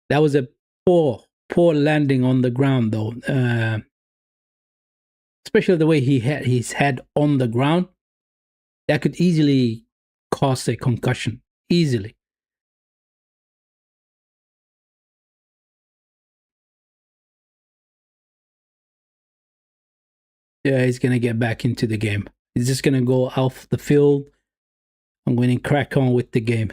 That was a poor landing on the ground, though. Especially the way he had his head on the ground. That could easily cause a concussion. Easily. Yeah, he's gonna get back into the game. He's just gonna go off the field and going to crack on with the game.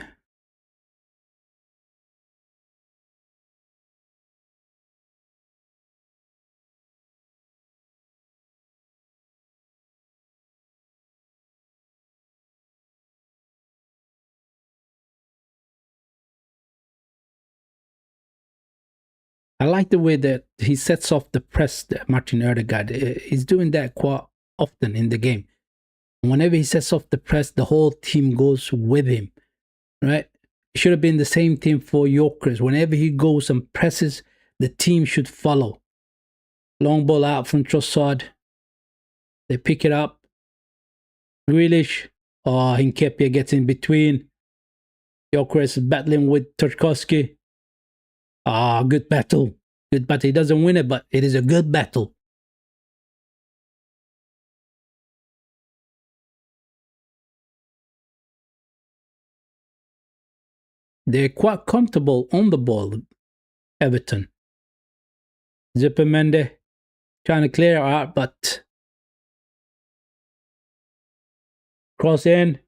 I like the way that he sets off the press, Martin Odegaard. He's doing that quite often in the game. Whenever he sets off the press, the whole team goes with him, right? It should have been the same thing for Yorkers. Whenever he goes and presses, the team should follow. Long ball out from Trossard. They pick it up. Grealish. Oh, Hinkepia gets in between. Yorkers battling with Tarkovsky. Ah, good battle. Good battle. He doesn't win it, but it is a good battle. They're quite comfortable on the ball, Everton. Zupermende trying to clear out, but cross in.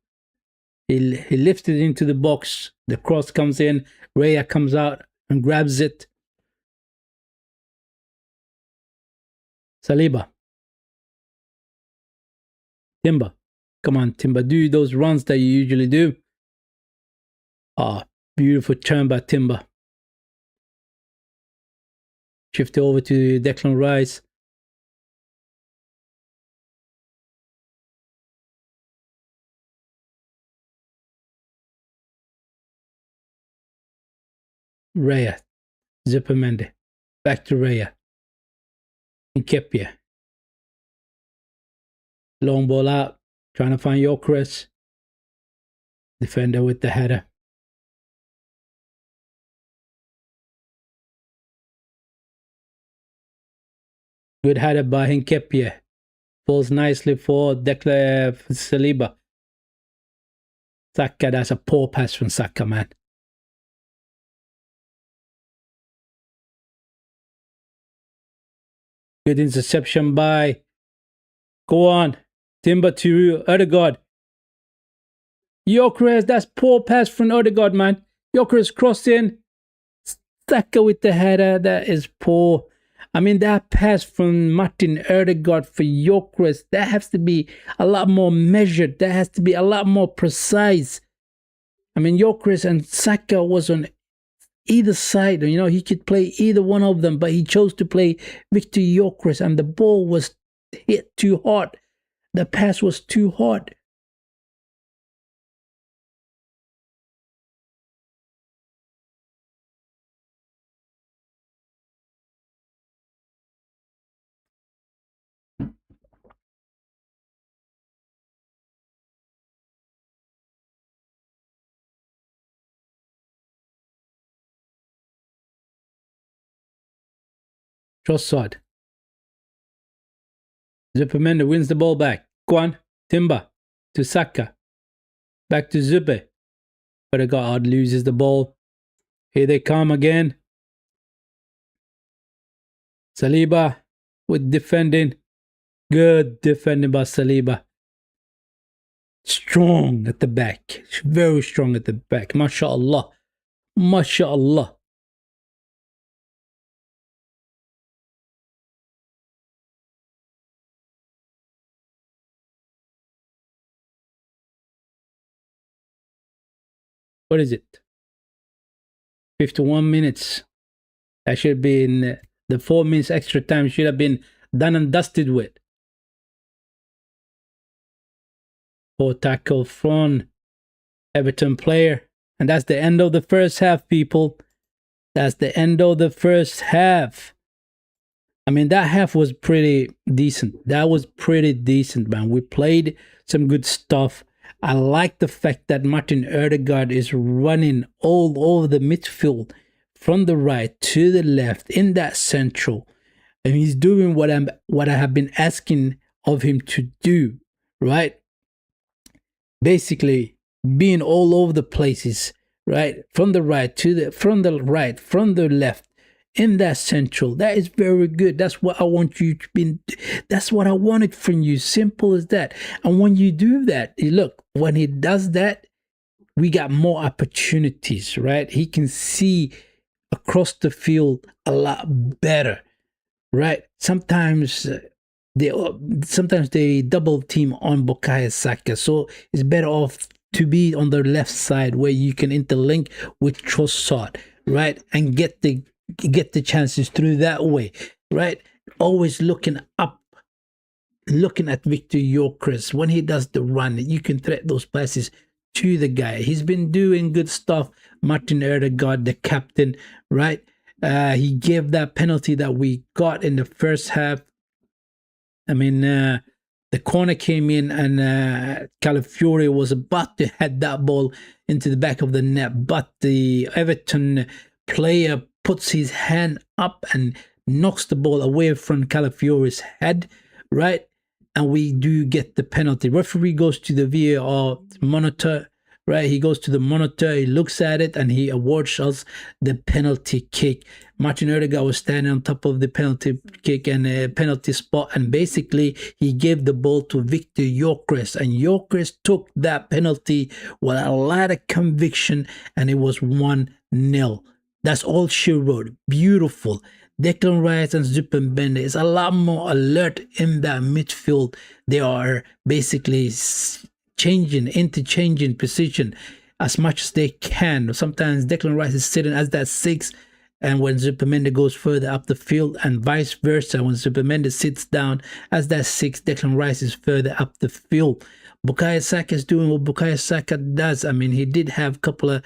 He lifts it into the box. The cross comes in. Raya comes out and grabs it. Saliba. Timber. Come on, Timber. Do those runs that you usually do. Ah, beautiful turn by Timber. Shift it over to Declan Rice. Raya. Zupermende. Back to Raya. Nkepia. Long ball out. Trying to find Yorkres. Defender with the header. Good header by Hinkepia. Falls nicely for Declan Saliba. Saka, that's a poor pass from Saka, man. Good interception by. Go on. Timber to Odegaard. Gyökeres, that's poor pass from Odegaard, man. Gyökeres crossed in. Saka with the header, that is poor. I mean, that pass from Martin Odegaard for Gyökeres, that has to be a lot more measured. That has to be a lot more precise. I mean, Gyökeres and Saka was on either side. You know, he could play either one of them, but he chose to play Victor Gyökeres, and the ball was hit too hard. The pass was too hard. Trossard. Zupermende wins the ball back. Kwan, Timber, to Saka. Back to Zupe. Odegaard loses the ball. Here they come again. Saliba with defending. Good defending by Saliba. Strong at the back. Very strong at the back. MashaAllah. MashaAllah. What is it? 51 minutes. That should be in the 4 minutes extra time should have been done and dusted with. Poor tackle from Everton player. And that's the end of the first half, people. That's the end of the first half. I mean, that half was pretty decent. That was pretty decent, man. We played some good stuff. I like the fact that Martin Odegaard is running all over the midfield from the right to the left in that central. And he's doing what I have been asking of him to do, right? Basically being all over the places, right? From the right to from the left in that central. That is very good. That's what I want you to be. That's what I wanted from you. Simple as that. And when you do that, look, when he does that, we got more opportunities, right? He can see across the field a lot better, right? Sometimes they double team on Bukayo Saka, so it's better off to be on the left side where you can interlink with Trossard, right, and get the chances through that way, right? Always looking up, looking at Victor Gyökeres when he does the run. You can thread those passes to the guy. He's been doing good stuff. Martin Odegaard, the captain, right? He gave that penalty that we got in the first half. I mean, the corner came in and Calafiori was about to head that ball into the back of the net, but the Everton player puts his hand up and knocks the ball away from Calafiori's head, right? And we do get the penalty. Referee goes to the VAR monitor, right? He goes to the monitor, he looks at it, and he awards us the penalty kick. Martin Odegaard was standing on top of the penalty kick and a penalty spot, and basically he gave the ball to Victor Gyökeres, and Gyökeres took that penalty with a lot of conviction, and it was 1-0. That's all she wrote. Beautiful. Declan Rice and Zupermende is a lot more alert in that midfield. They are basically interchanging position as much as they can. Sometimes Declan Rice is sitting as that 6, and when Zupermende goes further up the field, and vice versa, when Zupermende sits down as that 6, Declan Rice is further up the field. Bukayo Saka is doing what Bukayo Saka does. I mean, he did have a couple of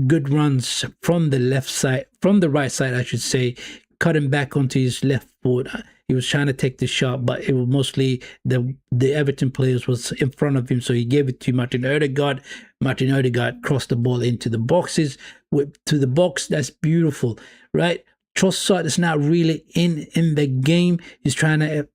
good runs from the left side, from the right side, I should say, cutting back onto his left foot. He was trying to take the shot, but it was mostly the Everton players was in front of him, so he gave it to Martin Odegaard. Martin Odegaard crossed the ball into the boxes, to the box. That's beautiful, right? Trossard is not really in the game. He's trying to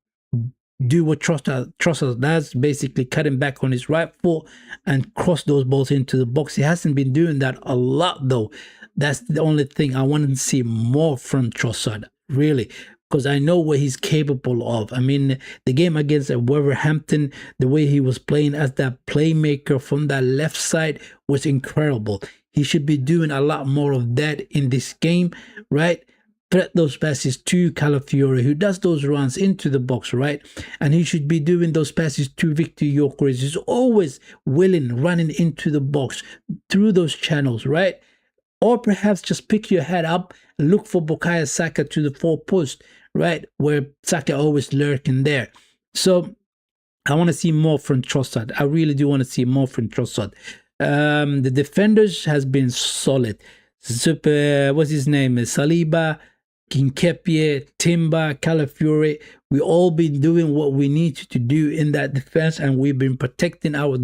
do what Trossard does, basically cutting back on his right foot and cross those balls into the box. He hasn't been doing that a lot, though. That's the only thing I wanted to see more from Trossard, really, because I know what he's capable of. I mean, the game against Wolverhampton, the way he was playing as that playmaker from that left side was incredible. He should be doing a lot more of that in this game, right? Thread those passes to Calafiori, who does those runs into the box, right? And he should be doing those passes to Victor Gyökeres. He's always willing, running into the box through those channels, right? Or perhaps just pick your head up and look for Bukayo Saka to the 4 post, right? Where Saka always lurking there. So I want to see more from Trossard. I really do want to see more from Trossard. The defenders has been solid. What's his name? Saliba, Kinkepie, Timber, Calafiori. We all been doing what we need to do in that defense, and we've been protecting our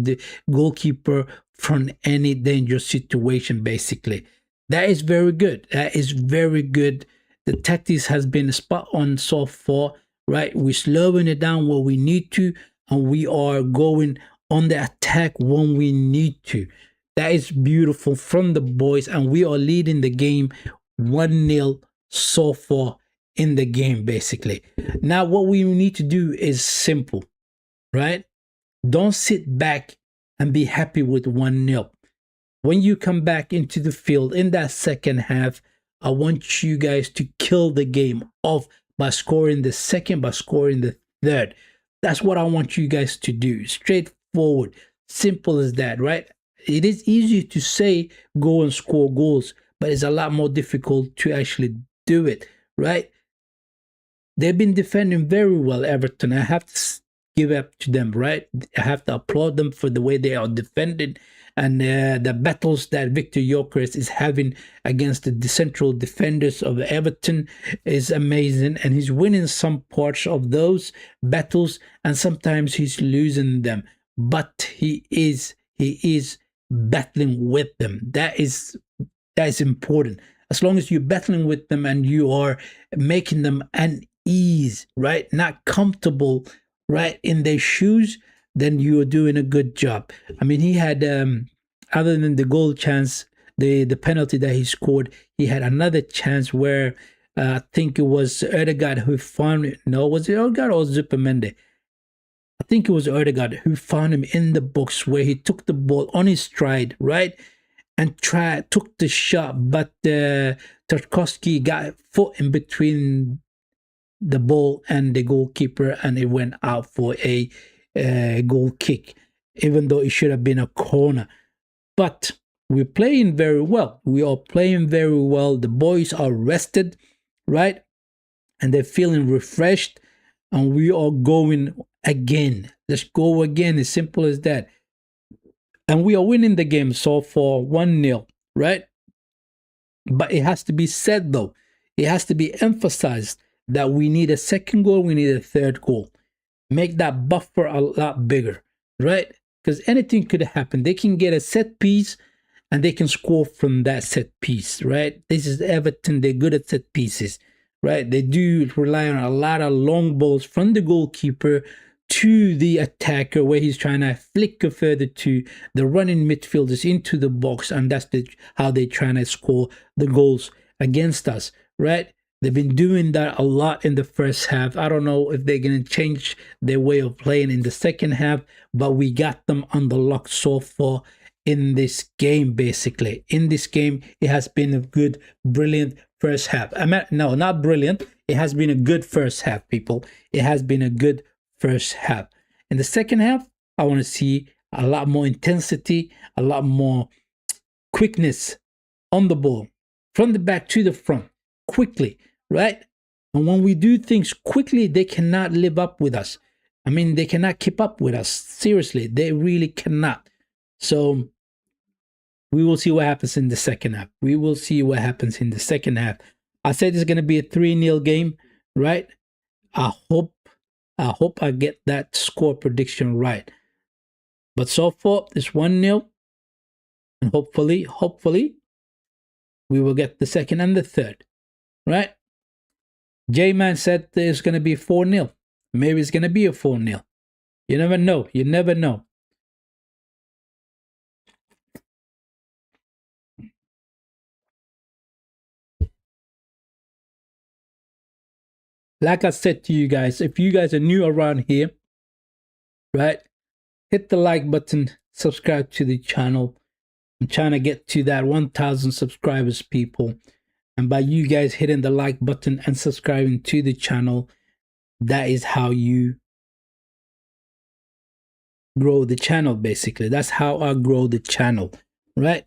goalkeeper from any dangerous situation, basically. That is very good. That is very good. The tactics has been spot on so far, right? We're slowing it down where we need to, and we are going on the attack when we need to. That is beautiful from the boys, and we are leading the game 1-0 so far in the game, basically. Now, what we need to do is simple, right? Don't sit back and be happy with 1-0. When you come back into the field in that second half, I want you guys to kill the game off by scoring the second, by scoring the third. That's what I want you guys to do. Straightforward, simple as that, right? It is easy to say go and score goals, but it's a lot more difficult to actually do it, right? They've been defending very well, Everton. I have to give up to them, right? I have to applaud them for the way they are defending, and the battles that Victor Gyökeres is having against the central defenders of Everton is amazing, and he's winning some parts of those battles, and sometimes he's losing them, but he is battling with them. That is important. As long as you're battling with them and you are making them unease, right, not comfortable, right, in their shoes, then you are doing a good job. I mean, he had other than the goal chance, the penalty that he scored, he had another chance where I think it was Ødegaard who found it. No, was it Ødegaard or Zupermende? I think it was Ødegaard who found him in the box, where he took the ball on his stride, right, and took the shot, but Tarkowski got foot in between the ball and the goalkeeper, and it went out for a goal kick, even though it should have been a corner. But we're playing very well. We are playing very well. The boys are rested, right, and they're feeling refreshed, and we are going again. Let's go again. As simple as that. And we are winning the game so far 1-0, right? But it has to be said, though, it has to be emphasized that we need a second goal, we need a third goal. Make that buffer a lot bigger, right? Because anything could happen. They can get a set piece and they can score from that set piece, right? This is Everton. They're good at set pieces, right? They do rely on a lot of long balls from the goalkeeper to the attacker, where he's trying to flicker further to the running midfielders into the box, and that's how they're trying to score the goals against us, right? They've been doing that a lot in the first half. I don't know if they're going to change their way of playing in the second half, but we got them on the lock so far in this game, basically. In this game, it has been a good, brilliant first half. No, not brilliant. It has been a good first half, people. It has been a good first half. In the second half, I want to see a lot more intensity, a lot more quickness on the ball, from the back to the front, quickly, right? And when we do things quickly, they cannot live up with us. I mean, they cannot keep up with us. Seriously, they really cannot. So we will see what happens in the second half. We will see what happens in the second half. I said it's going to be a 3-0 game, right? I hope I get that score prediction right. But so far, it's 1-0. And hopefully, we will get the second and the third. Right? J-Man said there's going to be 4-0. Maybe it's going to be a 4-0. You never know. You never know. Like I said to you guys, if you guys are new around here, right, hit the like button, subscribe to the channel. I'm trying to get to that 1,000 subscribers, people. And by you guys hitting the like button and subscribing to the channel, that is how you grow the channel, basically. That's how I grow the channel, right?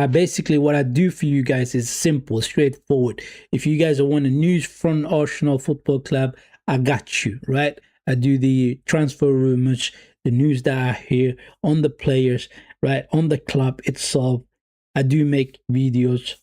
Basically, what I do for you guys is simple, straightforward. If you guys want the news from Arsenal Football Club, I got you, right? I do the transfer rumors, the news that I hear on the players, right? On the club itself. I do make videos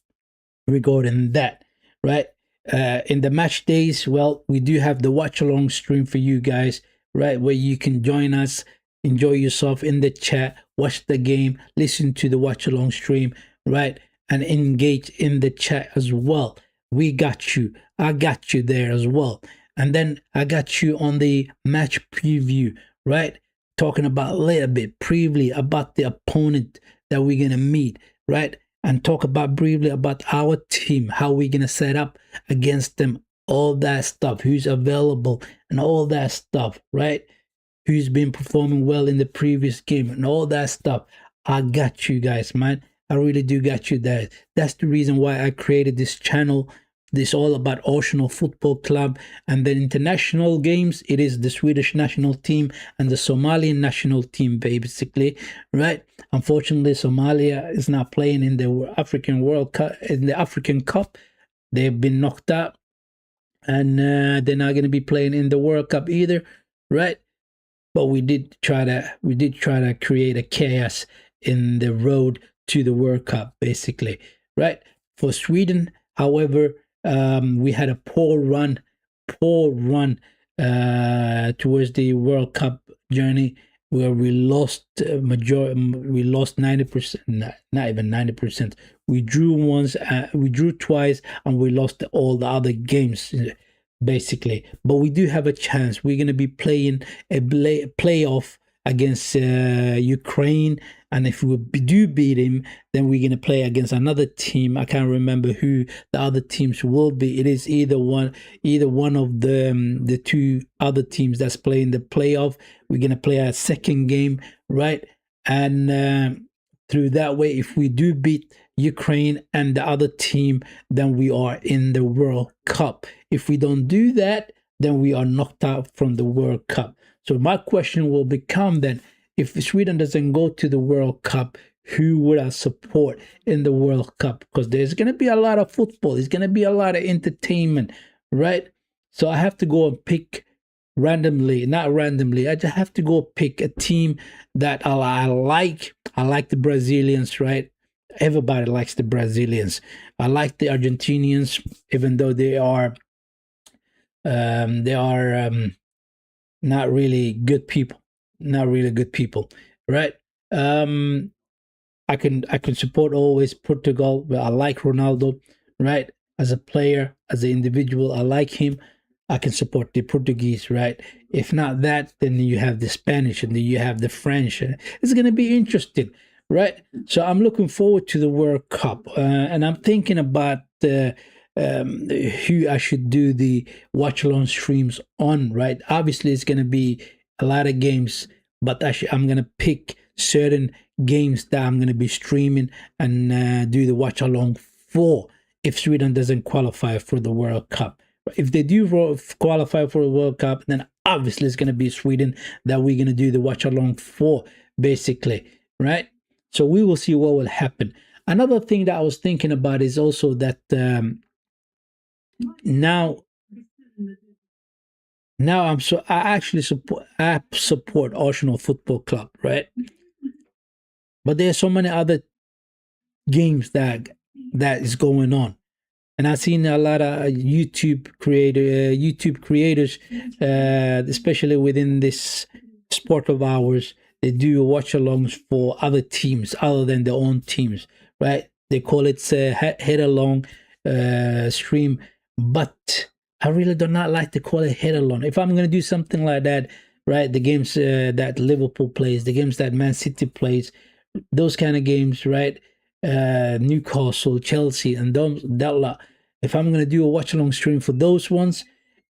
regarding that, right? In the match days, well, we do have the watch along stream for you guys, right? Where you can join us, enjoy yourself in the chat, watch the game, listen to the watch along stream, right? And engage in the chat as well, we got you. I got you there as well. And then I got you on the match preview, right? Talking about a little bit briefly about the opponent that we're gonna meet, right? And talk about briefly about our team, how we're gonna set up against them, all that stuff, who's available, and all that stuff, right? Who's been performing well in the previous game and all that stuff. I got you guys, man. I really do got you there. That's the reason why I created this channel. This all about Arsenal Football Club, and the international games. It is the Swedish national team and the Somalian national team, basically, right? Unfortunately, Somalia is not playing in the African World Cup, in the African Cup. They've been knocked out, and they're not going to be playing in the World Cup either, right? But we did try to create a chaos in the road to the World Cup, basically, right? For Sweden, however, we had a poor run towards the World Cup journey, where we lost we lost 90%, not even 90%. We drew once, we drew twice, and we lost all the other games, basically. But we do have a chance. We're going to be playing a playoff against Ukraine, and if we do beat him, then we're going to play against another team. I can't remember who the other teams will be. It is either one of the two other teams that's playing the playoff. We're going to play a second game, right? And through that way, if we do beat Ukraine and the other team, then we are in the World Cup. If we don't do that, then we are knocked out from the World Cup. So my question will become then, if Sweden doesn't go to the World Cup, who would I support in the World Cup? Because there's going to be a lot of football. There's going to be a lot of entertainment, right? So I have to go and pick randomly, not randomly. I just have to go pick a team that I like. I like the Brazilians, right? Everybody likes the Brazilians. I like the Argentinians, even though they are not really good people. Not really good people, right? I can support always Portugal, but I like Ronaldo, right? As a player, as an individual, I like him. I can support the Portuguese, right? If not that, then you have the Spanish, and then you have the French. It's going to be interesting, right? So I'm looking forward to the World Cup, and I'm thinking about who I should do the watch along streams on, right? Obviously, it's going to be a lot of games, but actually, I'm going to pick certain games that I'm going to be streaming and do the watch along for if Sweden doesn't qualify for the World Cup. If they do qualify for the World Cup, then obviously it's going to be Sweden that we're going to do the watch along for, basically, right? So we will see what will happen. Another thing that I was thinking about is also that now I support Arsenal Football Club, right? But there's so many other games that is going on, and I've seen a lot of YouTube creators, especially within this sport of ours. They do watch-alongs for other teams other than their own teams, right? They call it head-along stream, but I really do not like to call it head-along. If I'm going to do something like that, right, the games that Liverpool plays, the games that Man City plays, those kind of games, right, Newcastle, Chelsea, and that lot. If I'm going to do a watch-along stream for those ones,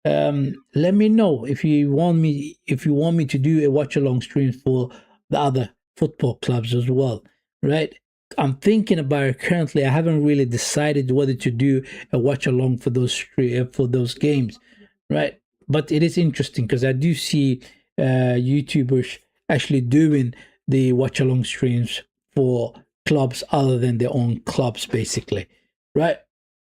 let me know if you want me to do a watch-along stream for the other football clubs as well, right? I'm thinking about it currently. I haven't really decided whether to do a watch-along for those games, right? But it is interesting because I do see YouTubers actually doing the watch-along streams for clubs other than their own clubs, basically, right?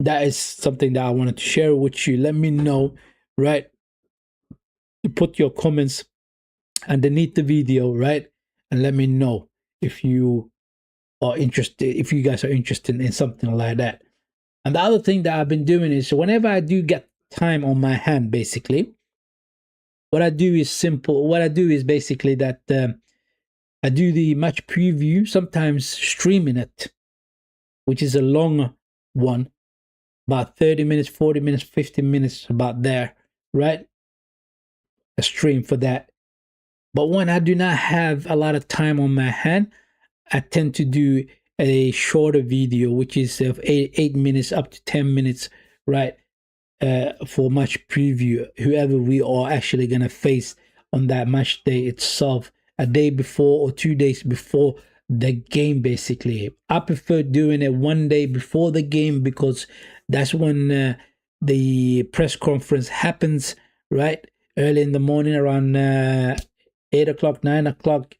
That is something that I wanted to share with you. Let me know, right? Put your comments underneath the video, right? And let me know if you are interested, if you guys are interested in something like that. And the other thing that I've been doing is whenever I do get time on my hand, basically, what I do is simple. What I do is basically that I do the match preview, sometimes streaming it, which is a long one, about 30 minutes, 40 minutes, 15 minutes, about there, right? A stream for that. But when I do not have a lot of time on my hand, I tend to do a shorter video, which is 8 minutes up to 10 minutes, right? For match preview, whoever we are actually gonna face on that match day itself, a day before or 2 days before the game. Basically, I prefer doing it one day before the game because that's when the press conference happens, right? Early in the morning, around 8 o'clock, 9 o'clock.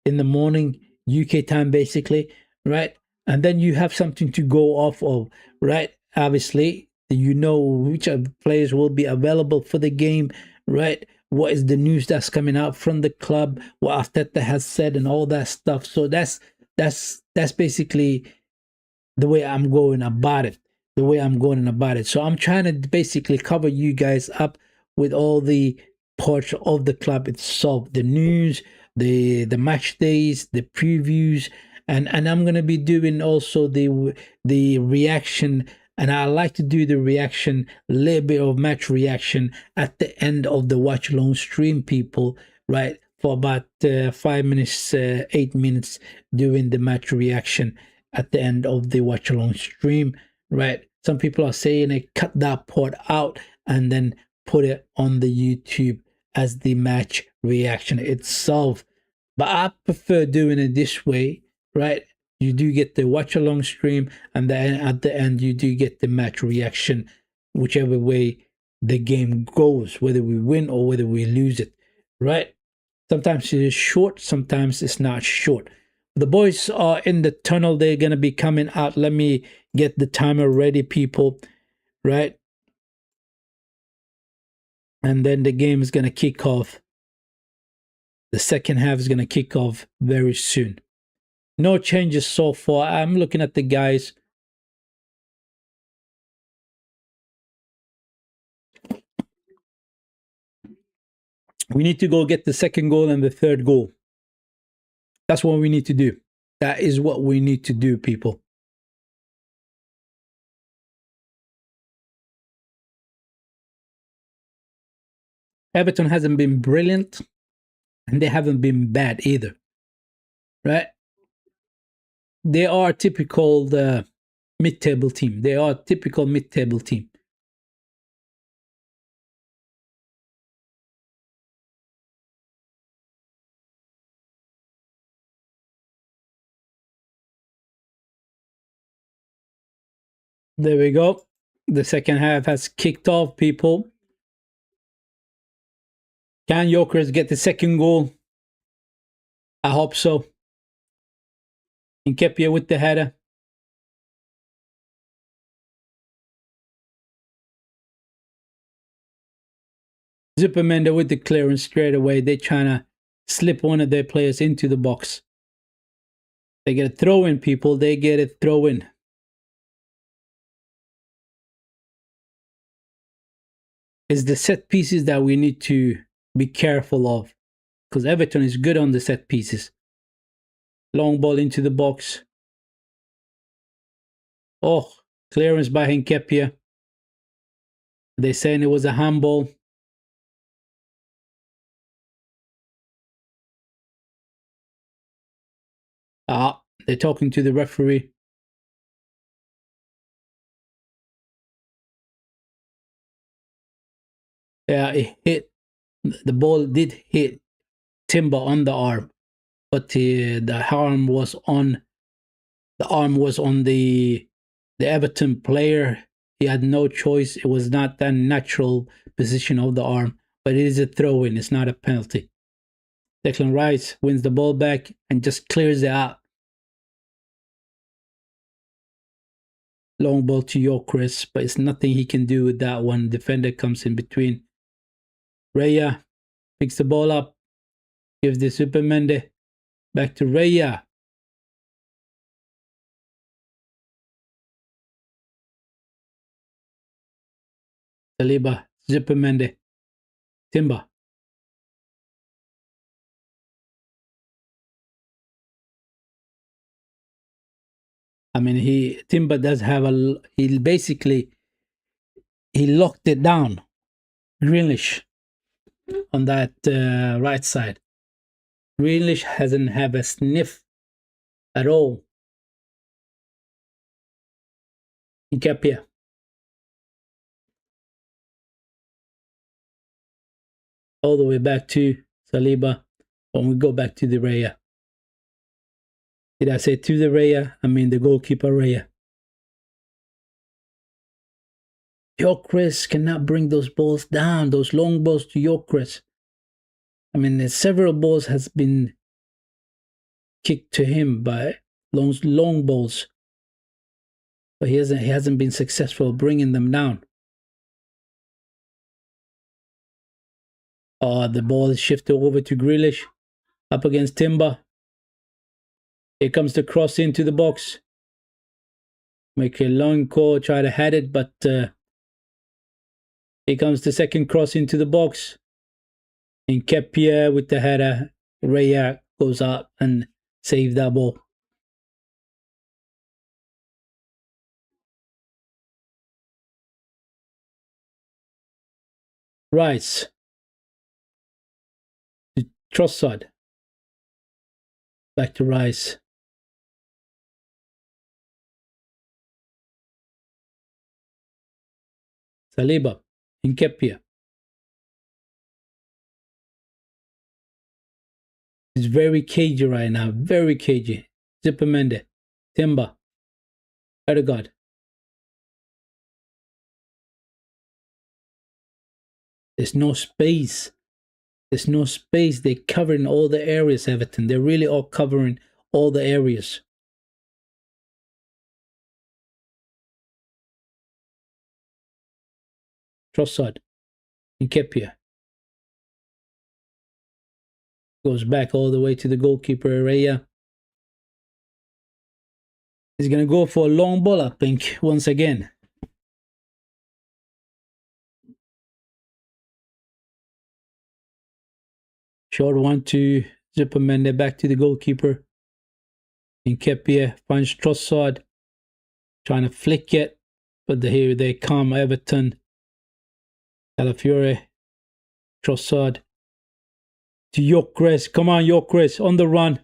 In the morning, UK time, basically, right? And then you have something to go off of, right? Obviously, you know which of the players will be available for the game, right? What is the news that's coming out from the club, what Arteta has said, and all that stuff. So that's basically the way I'm going about it. The way I'm going about it. So I'm trying to basically cover you guys up with all the parts of the club itself, the news, the match days, the previews, and I'm gonna be doing also the reaction. And I like to do the reaction, a little bit of match reaction at the end of the watch along stream, people, right? For about 5 minutes, 8 minutes, doing the match reaction at the end of the watch along stream, right? Some people are saying they cut that part out and then put it on the YouTube as the match reaction itself. But I prefer doing it this way, right? You do get the watch along stream, and then at the end, you do get the match reaction, whichever way the game goes, whether we win or whether we lose it, right? Sometimes it is short, sometimes it's not short. The boys are in the tunnel. They're going to be coming out. Let me get the timer ready, people, right? And then the game is going to kick off. The second half is going to kick off very soon. No changes so far. I'm looking at the guys. We need to go get the second goal and the third goal. That's what we need to do. That is what we need to do, people. Everton hasn't been brilliant, and they haven't been bad either, right? They are typical mid-table team. They are typical mid-table team. There we go. The second half has kicked off, people. Can Jokers get the second goal? I hope so. Nkepia with the header. Zippermender with the clearance straight away. They're trying to slip one of their players into the box. They get a throw in, people. They get a throw in. It's the set pieces that we need to be careful of, because Everton is good on the set pieces. Long ball into the box. Oh, clearance by Nkepia. They're saying it was a handball. They're talking to the referee. Yeah, it hit. The ball did hit Timber on the arm, but the arm was on the Everton player. He had no choice. It was not that natural position of the arm, but it is a throw in. It's not a penalty. Declan Rice wins the ball back and just clears it out. Long ball to Yorkris, but it's nothing he can do with that one. Defender comes in between. Raya picks the ball up, gives the Supermende back to Raya. Saliba, Supermende, Timber. I mean, Timber does have he basically, he locked it down. Grealish on that right side. Grealish hasn't have a sniff at all. Nketiah. All the way back to Saliba. When we go back to the Raya. Did I say to the Raya? I mean the goalkeeper Raya. Gyökeres cannot bring those balls down, those long balls to Gyökeres. I mean, several balls has been kicked to him by long balls, but he hasn't been successful bringing them down. The ball is shifted over to Grealish, up against Timber. Here comes the cross into the box. Make a long call, try to head it, but here comes the second cross into the box. Nketiah with the header. Raya goes up and saves that ball. Rice. To Trossard. Back to Rice. Saliba. Nketiah. He's very cagey right now. Very cagey. Zubimendi. Timber. Odegaard. There's no space. There's no space. They're covering all the areas, Everton. They really are covering all the areas. Trossard. Nketiah. Goes back all the way to the goalkeeper area. He's going to go for a long ball, I think, once again. Short one to Zubimendi, back to the goalkeeper. Nketiah finds Trossard, trying to flick it, but here they come, Everton. Calafiore, Trossard to Gyökeres. Come on, Gyökeres, on the run.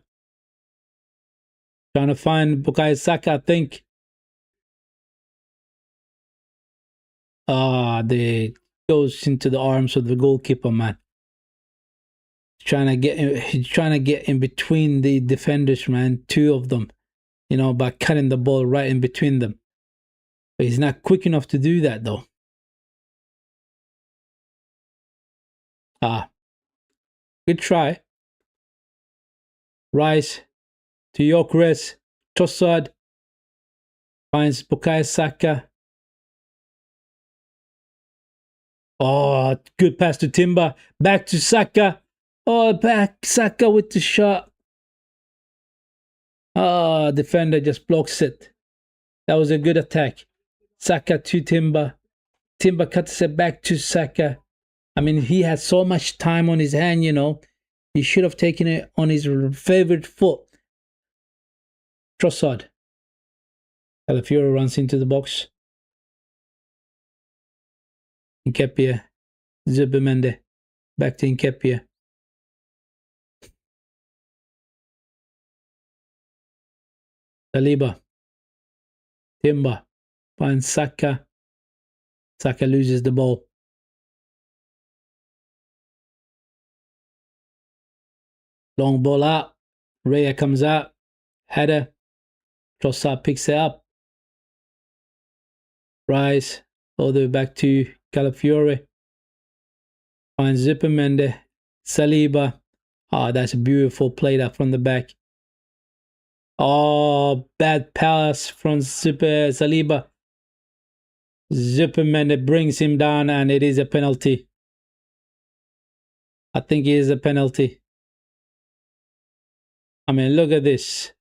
Trying to find Bukayo Saka, I think. They goes into the arms of the goalkeeper, man. He's trying to get in between the defenders, man. Two of them, by cutting the ball right in between them. But he's not quick enough to do that, though. Good try. Rice to Gyökeres. Trossard finds Bukayo Saka. Good pass to Timber. Back to Saka. Back Saka with the shot. Defender just blocks it. That was a good attack. Saka to Timber. Timber cuts it back to Saka. I mean, he had so much time on his hand, He should have taken it on his favorite foot. Trossard. Calafiore runs into the box. Nketiah. Zubimendi. Back to Nketiah. Saliba. Timber. Finds Saka. Saka loses the ball. Long ball out. Raya comes out. Header. Trossard picks it up. Rice. All the way back to Calafiore. Finds Zubimendi. Saliba. That's a beautiful play that from the back. Bad pass from Saliba. Zubimendi brings him down, and it is a penalty. I think it is a penalty. I mean, look at this.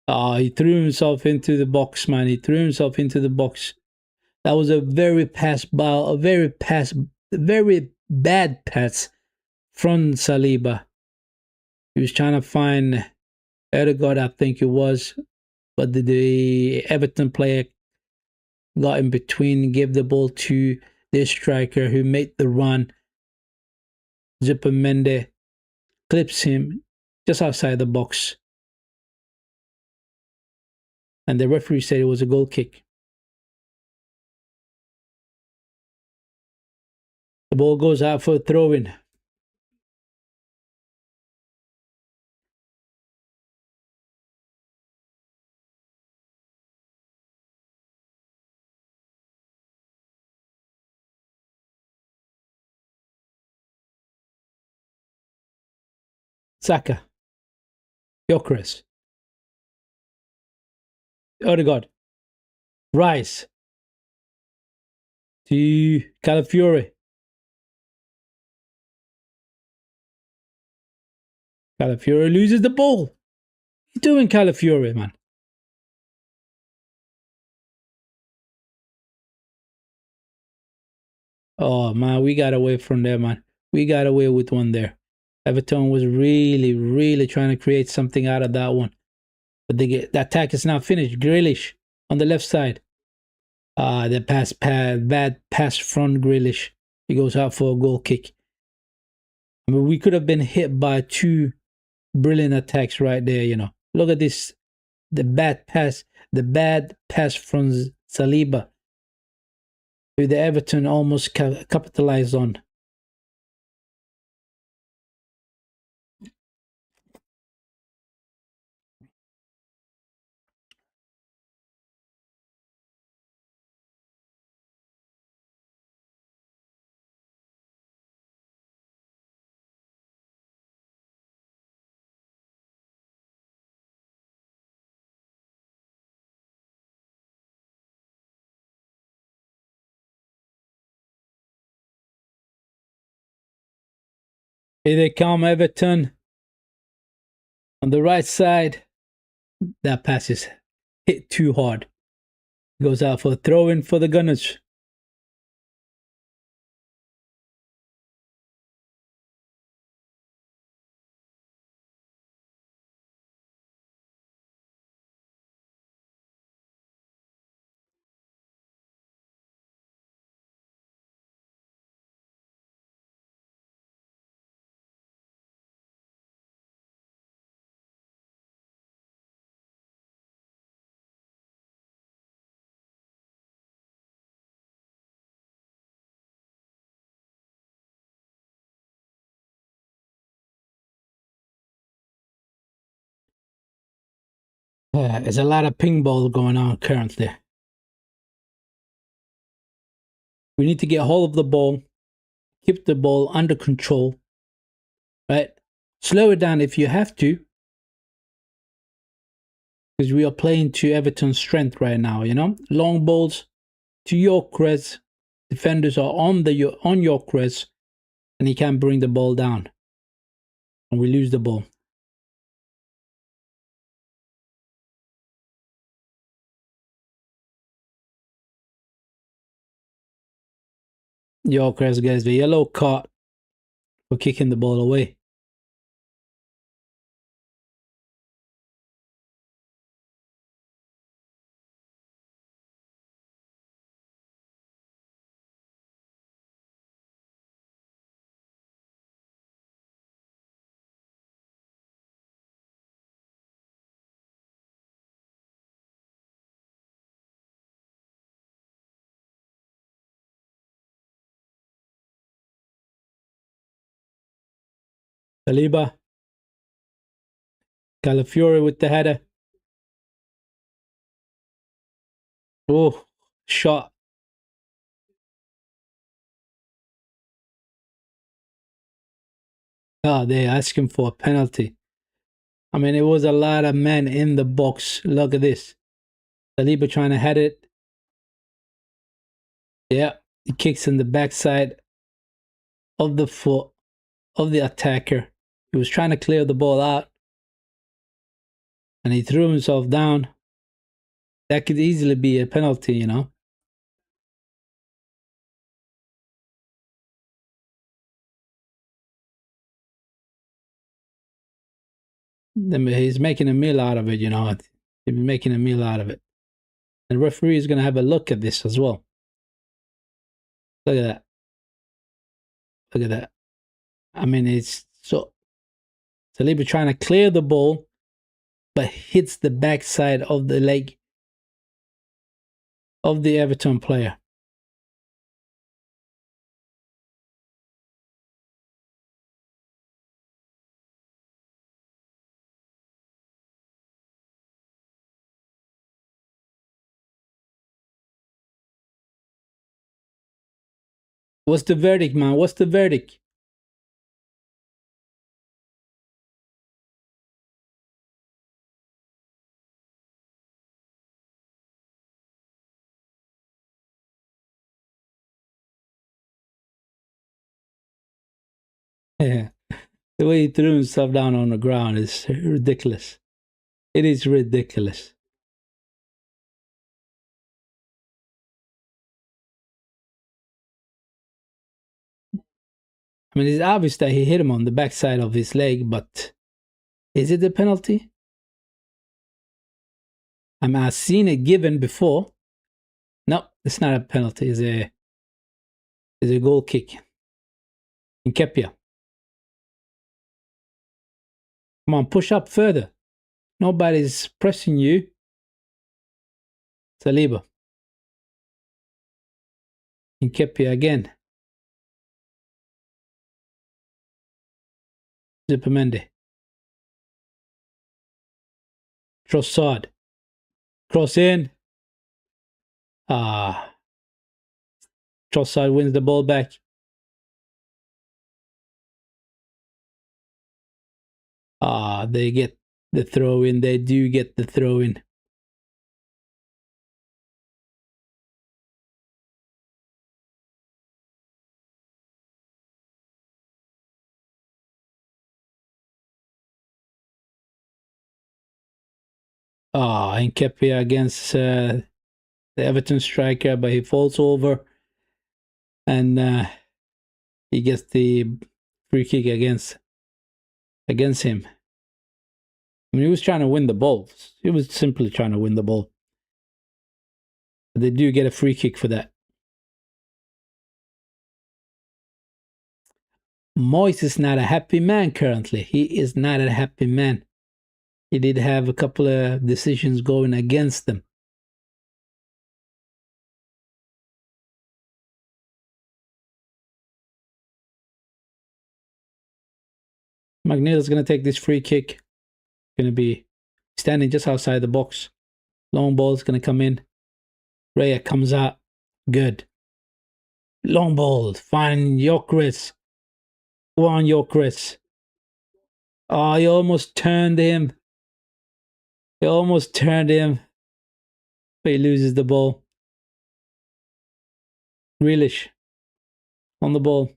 He threw himself into the box, man. He threw himself into the box. That was a very very bad pass from Saliba. He was trying to find Erdegaard, I think it was, but the Everton player got in between, gave the ball to their striker who made the run. Zupermende clips him just outside the box. And the referee said it was a goal kick. The ball goes out for a throw-in. Saka. Gyökeres. Odegaard. Rice. To Calafiore. Calafiore loses the ball. What are you doing, Calafiore, man? Oh, man, we got away from there, man. We got away with one there. Everton was really, really trying to create something out of that one. But the attack is now finished. Grealish on the left side. The bad pass from Grealish. He goes out for a goal kick. I mean, we could have been hit by two brilliant attacks right there, you know. Look at this. The bad pass from Saliba, who the Everton almost capitalized on. Here they come, Everton. On the right side, that pass is hit too hard. Goes out for a throw-in for the Gunners. There's a lot of ping ball going on currently. We need to get hold of the ball, keep the ball under control, right? Slow it down if you have to, because we are playing to Everton's strength right now, you know? Long balls to Gyökeres. Defenders are on Gyökeres, and he can't bring the ball down. And we lose the ball. Gyökeres gets the yellow card for kicking the ball away. Saliba. Calafiore with the header. Oh, shot. Oh, they're asking for a penalty. I mean, it was a lot of men in the box. Look at this. Saliba trying to head it. Yeah, he kicks in the backside of the foot of the attacker. He was trying to clear the ball out, and he threw himself down. That could easily be a penalty, you know. He's making a meal out of it, you know. He's making a meal out of it. And the referee is going to have a look at this as well. Look at that. Look at that. I mean, it's so Saliba trying to clear the ball, but hits the backside of the leg of the Everton player. What's the verdict, man? What's the verdict? Yeah. The way he threw himself down on the ground is ridiculous. It is ridiculous. I mean, it's obvious that he hit him on the backside of his leg, but is it a penalty? I mean, I've seen it given before. No, it's not a penalty. It's a goal kick. Nkepia. Come on, push up further. Nobody's pressing you. Saliba. Nkepia again. Zubimendi. Trossard. Cross in. Trossard wins the ball back. They get the throw in. They do get the throw in. Nkepia against the Everton striker, but he falls over and he gets the free kick against him. I mean, he was trying to win the ball. He was simply trying to win the ball. But they do get a free kick for that. Moyes is not a happy man currently. He is not a happy man. He did have a couple of decisions going against them. McNeil's going to take this free kick. Going to be standing just outside the box. Long ball is going to come in. Raya comes out. Good. Long ball. Find Gyökeres. Go on, Gyökeres. Oh, he almost turned him. He almost turned him. But he loses the ball. Grealish on the ball.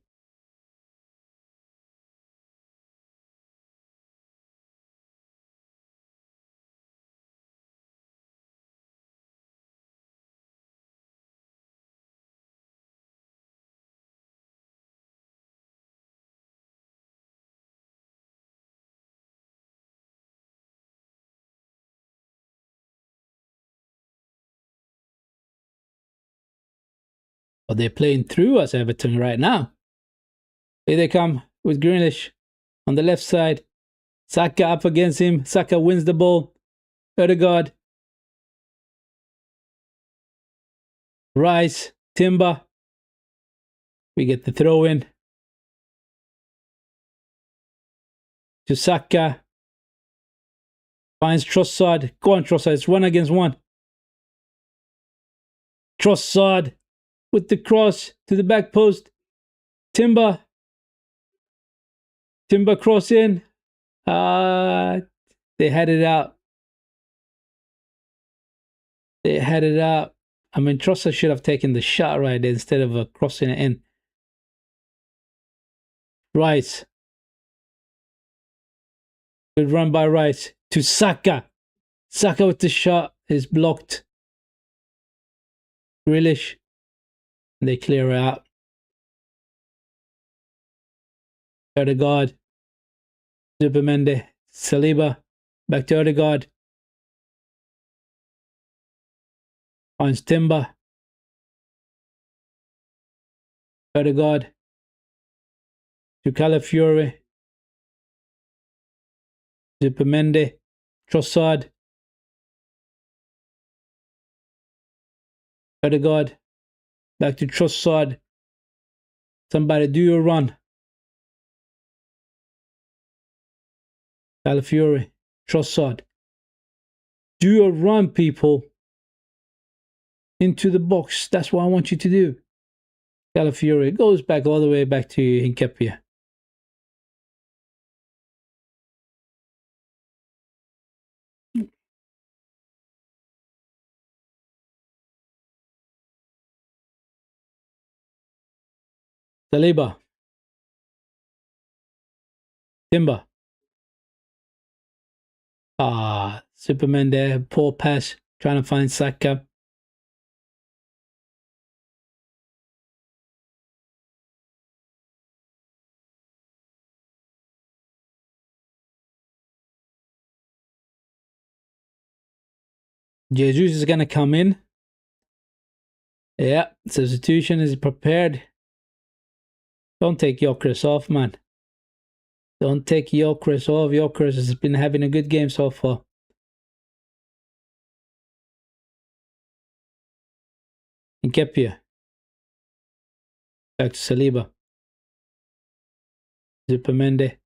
But they're playing through us, Everton, right now. Here they come with Grealish on the left side. Saka up against him. Saka wins the ball. Ødegaard. Rice. Timber. We get the throw in. To Saka. Finds Trossard. Go on, Trossard. It's 1 against 1. Trossard with the cross to the back post. Timber. Timber cross in. They had it out. They had it out. I mean, Trossard should have taken the shot right there instead of crossing it in. Rice. Good run by Rice to Saka. Saka with the shot is blocked. Grealish. They clear out. Ødegaard. Zubimendi. Saliba. Back to Odegaard. Finds Timber. Odegaard. To Calafiore. Zubimendi. Trossard. Odegaard. Back to Trossard. Somebody do a run. Calafiore. Trossard. Do a run, people. Into the box. That's what I want you to do. Calafiore goes back all the way back to Hinkepia. Saliba. Timber. Superman there. Poor pass. Trying to find Saka. Jesus is going to come in. Yeah, substitution is prepared. Don't take Gyökeres off, man. Don't take Gyökeres off. Gyökeres has been having a good game so far. Nketiah. Back to Saliba. Zubimendi.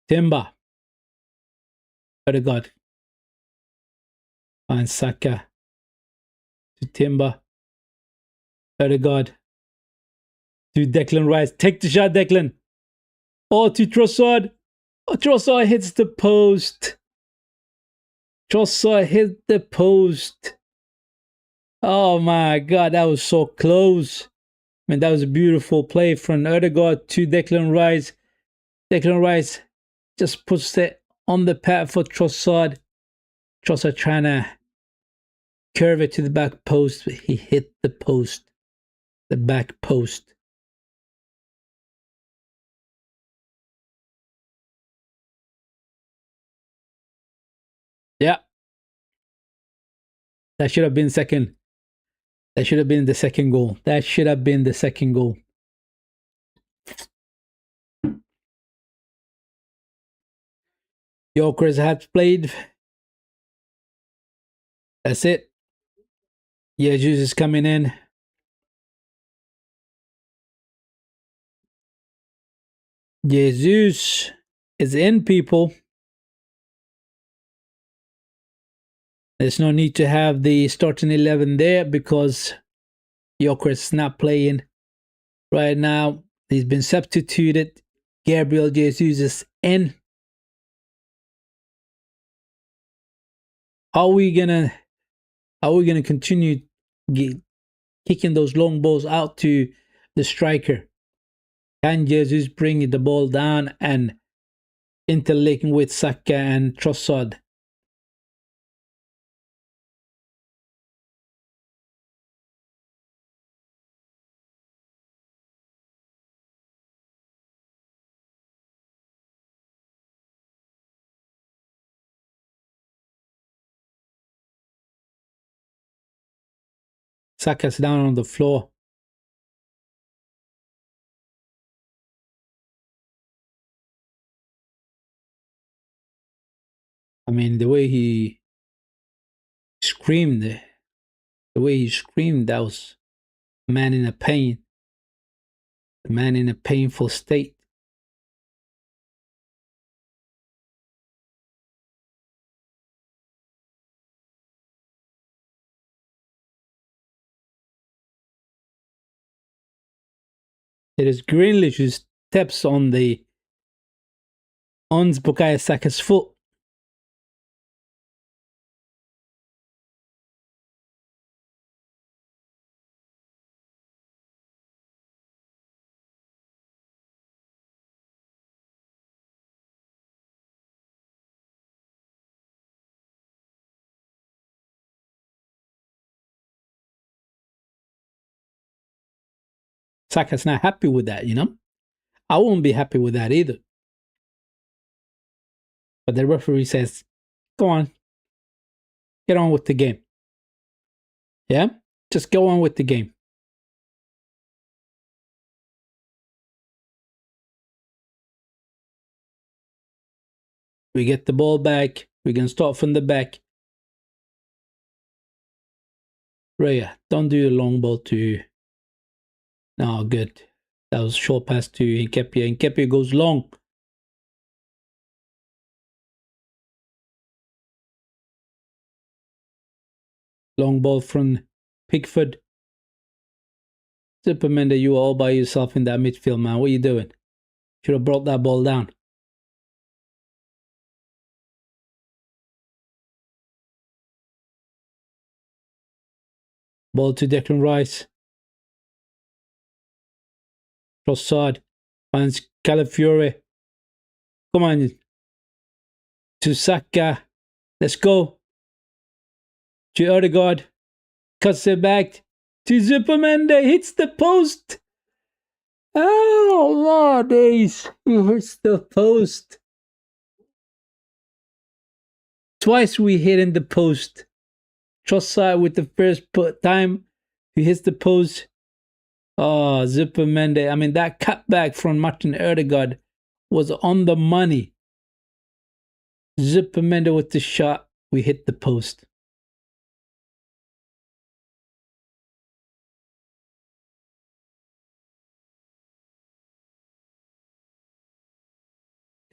Timber. Odegaard. Find Saka. To Timber. Odegaard. To Declan Rice. Take the shot, Declan. Oh, to Trossard. Oh, Trossard hits the post. Trossard hit the post. Oh my God, that was so close. I mean, that was a beautiful play from Odegaard to Declan Rice. Declan Rice just puts it on the pad for Trossard. Trossard trying to curve it to the back post. He hit the post. The back post. Yeah. That should have been second. That should have been the second goal. That should have been the second goal. Gyökeres had played. That's it. Jesus is coming in. Jesus is in, people. There's no need to have the starting 11 there because Gyökeres is not playing right now. He's been substituted. Gabriel Jesus is in. How are we gonna continue kicking those long balls out to the striker? Can Jesus bring the ball down and interlinking with Saka and Trossard? Saka's down on the floor. I mean, the way he screamed, that was a man in a pain. A man in a painful state. It is Grealish who steps on Bukayo Saka's foot. Saka's not happy with that, you know? I won't be happy with that either. But the referee says Go on. Get on with the game. Yeah? Just go on with the game. We get the ball back. We can start from the back. Raya, don't do the long ball to... No, good. That was a short pass to Nketiah. Nketiah goes long. Long ball from Pickford. Zubimendi, you were all by yourself in that midfield, man. What are you doing? Should have brought that ball down. Ball to Declan Rice. Trossard finds Calafiore. Come on. To Saka. Let's go. To Odegaard. Cuts it back. To Zubimendi. Hits the post. Oh, days. He hits the post. Twice we hit in the post. Trossard with the first time he hits the post. Oh, Zubimendi. I mean, that cutback from Martin Odegaard was on the money. Zubimendi with the shot. We hit the post.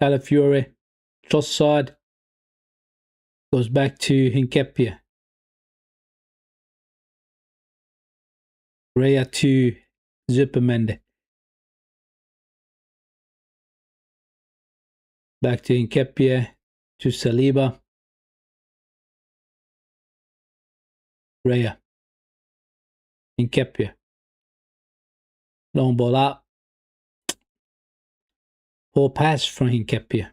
Calafiore. Trossard. Goes back to Nketiah. Raya to Zubimendi. Back to Nketiah. To Saliba. Raya. Nketiah. Long ball up. Poor pass from Nketiah.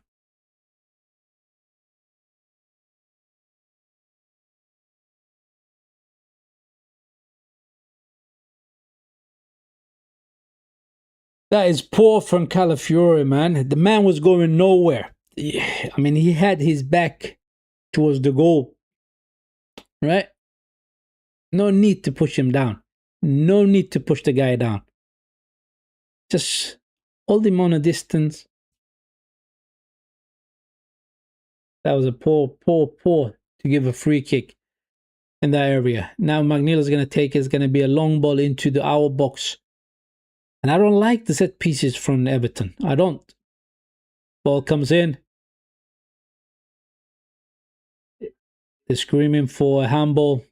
That is poor from Calafiore, man. The man was going nowhere. I mean, he had his back towards the goal, right? No need to push him down. No need to push the guy down. Just hold him on a distance. That was a poor to give a free kick in that area. Now McNeil's going to take it. It's going to be a long ball into our box. And I don't like the set pieces from Everton. I don't. Ball comes in. They're screaming for a handball.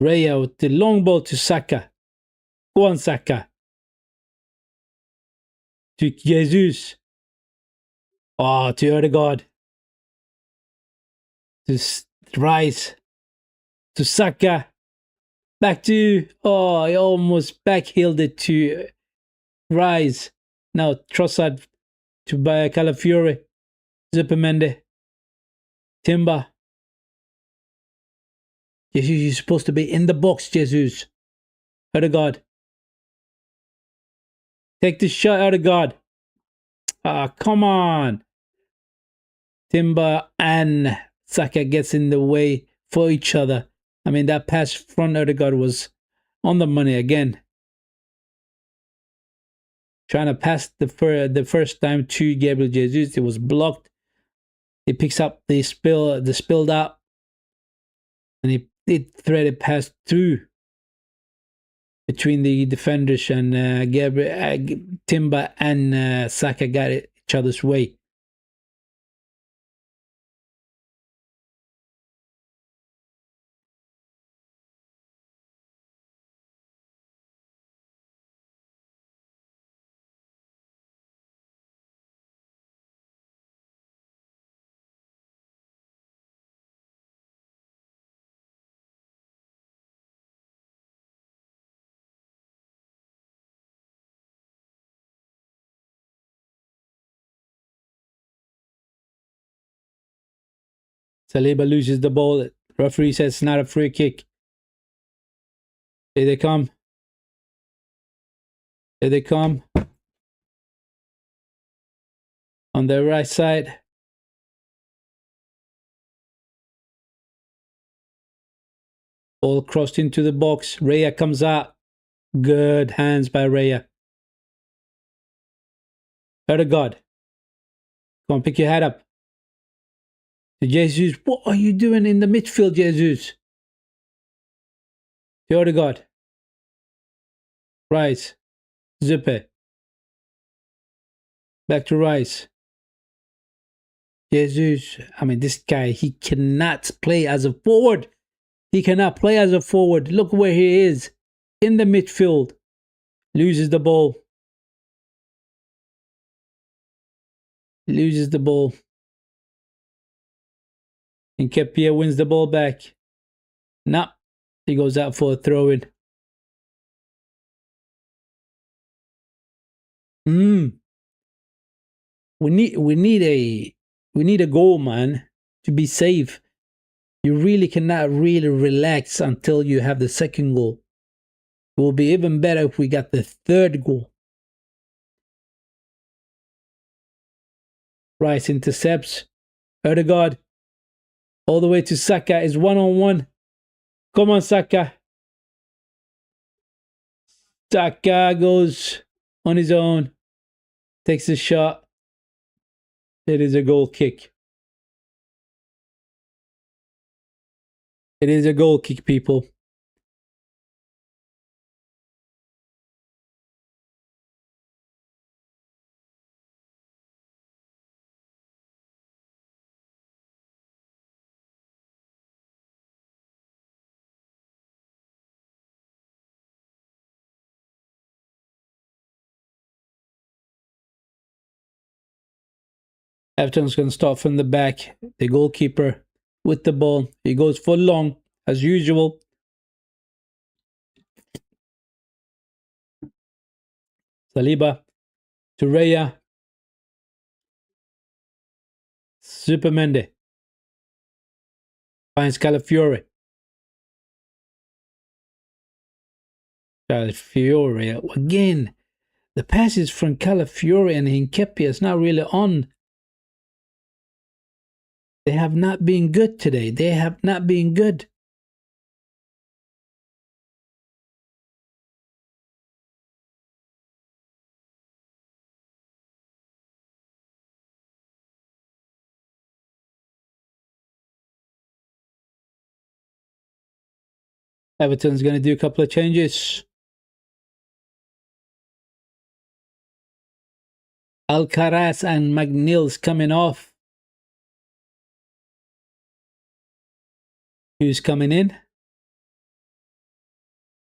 Raya with the long ball to Saka. Go on, Saka. To Jesus. Oh, to Odegaard. To Rice. To Saka. Back to... Oh, he almost backheeled it to Rice. Now Trossard to Calafiore. Zubimendi. Timber. Jesus, you're supposed to be in the box, Jesus. Odegaard. Take the shot, Odegaard. Ah, come on. Timber and Saka gets in the way for each other. I mean, that pass from Odegaard was on the money again. Trying to pass the first time to Gabriel Jesus. It was blocked. He picks up the spilled out. And he did threaded pass through between the defenders, and Timber and Saka got each other's way. Saliba loses the ball. Referee says it's not a free kick. Here they come. Here they come. On the right side. Ball crossed into the box. Raya comes out. Good hands by Raya. Odegaard. Come on, pick your head up. To Jesus. What are you doing in the midfield, Jesus? To Odegaard. Rice. Zippe. Back to Rice. Jesus. I mean, this guy, he cannot play as a forward. He cannot play as a forward. Look where he is. In the midfield. Loses the ball. Loses the ball. And Kepier wins the ball back. Nah. He goes out for a throw-in. We need a goal, man, to be safe. You really cannot really relax until you have the second goal. It will be even better if we got the third goal. Rice intercepts. Odegaard. All the way to Saka is one-on-one. Come on, Saka. Saka goes on his own. Takes a shot. It is a goal kick. It is a goal kick, people. Everton's going to start from the back. The goalkeeper with the ball. He goes for long, as usual. Saliba to Raya. Supermende. Finds Calafiore. Calafiore again. The passes from Calafiore and Hincapié is not really on. They have not been good today. They have not been good. Everton's going to do a couple of changes. Alcaraz and McNeil's coming off. Who's coming in?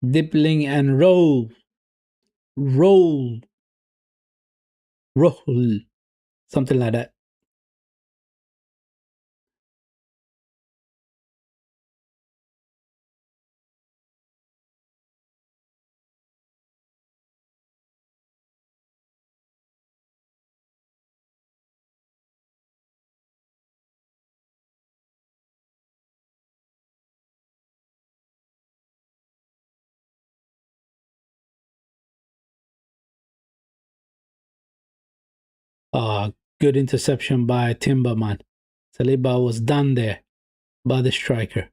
Dippling and Roll. Something like that. Good interception by Timberman. Saliba was done there by the striker.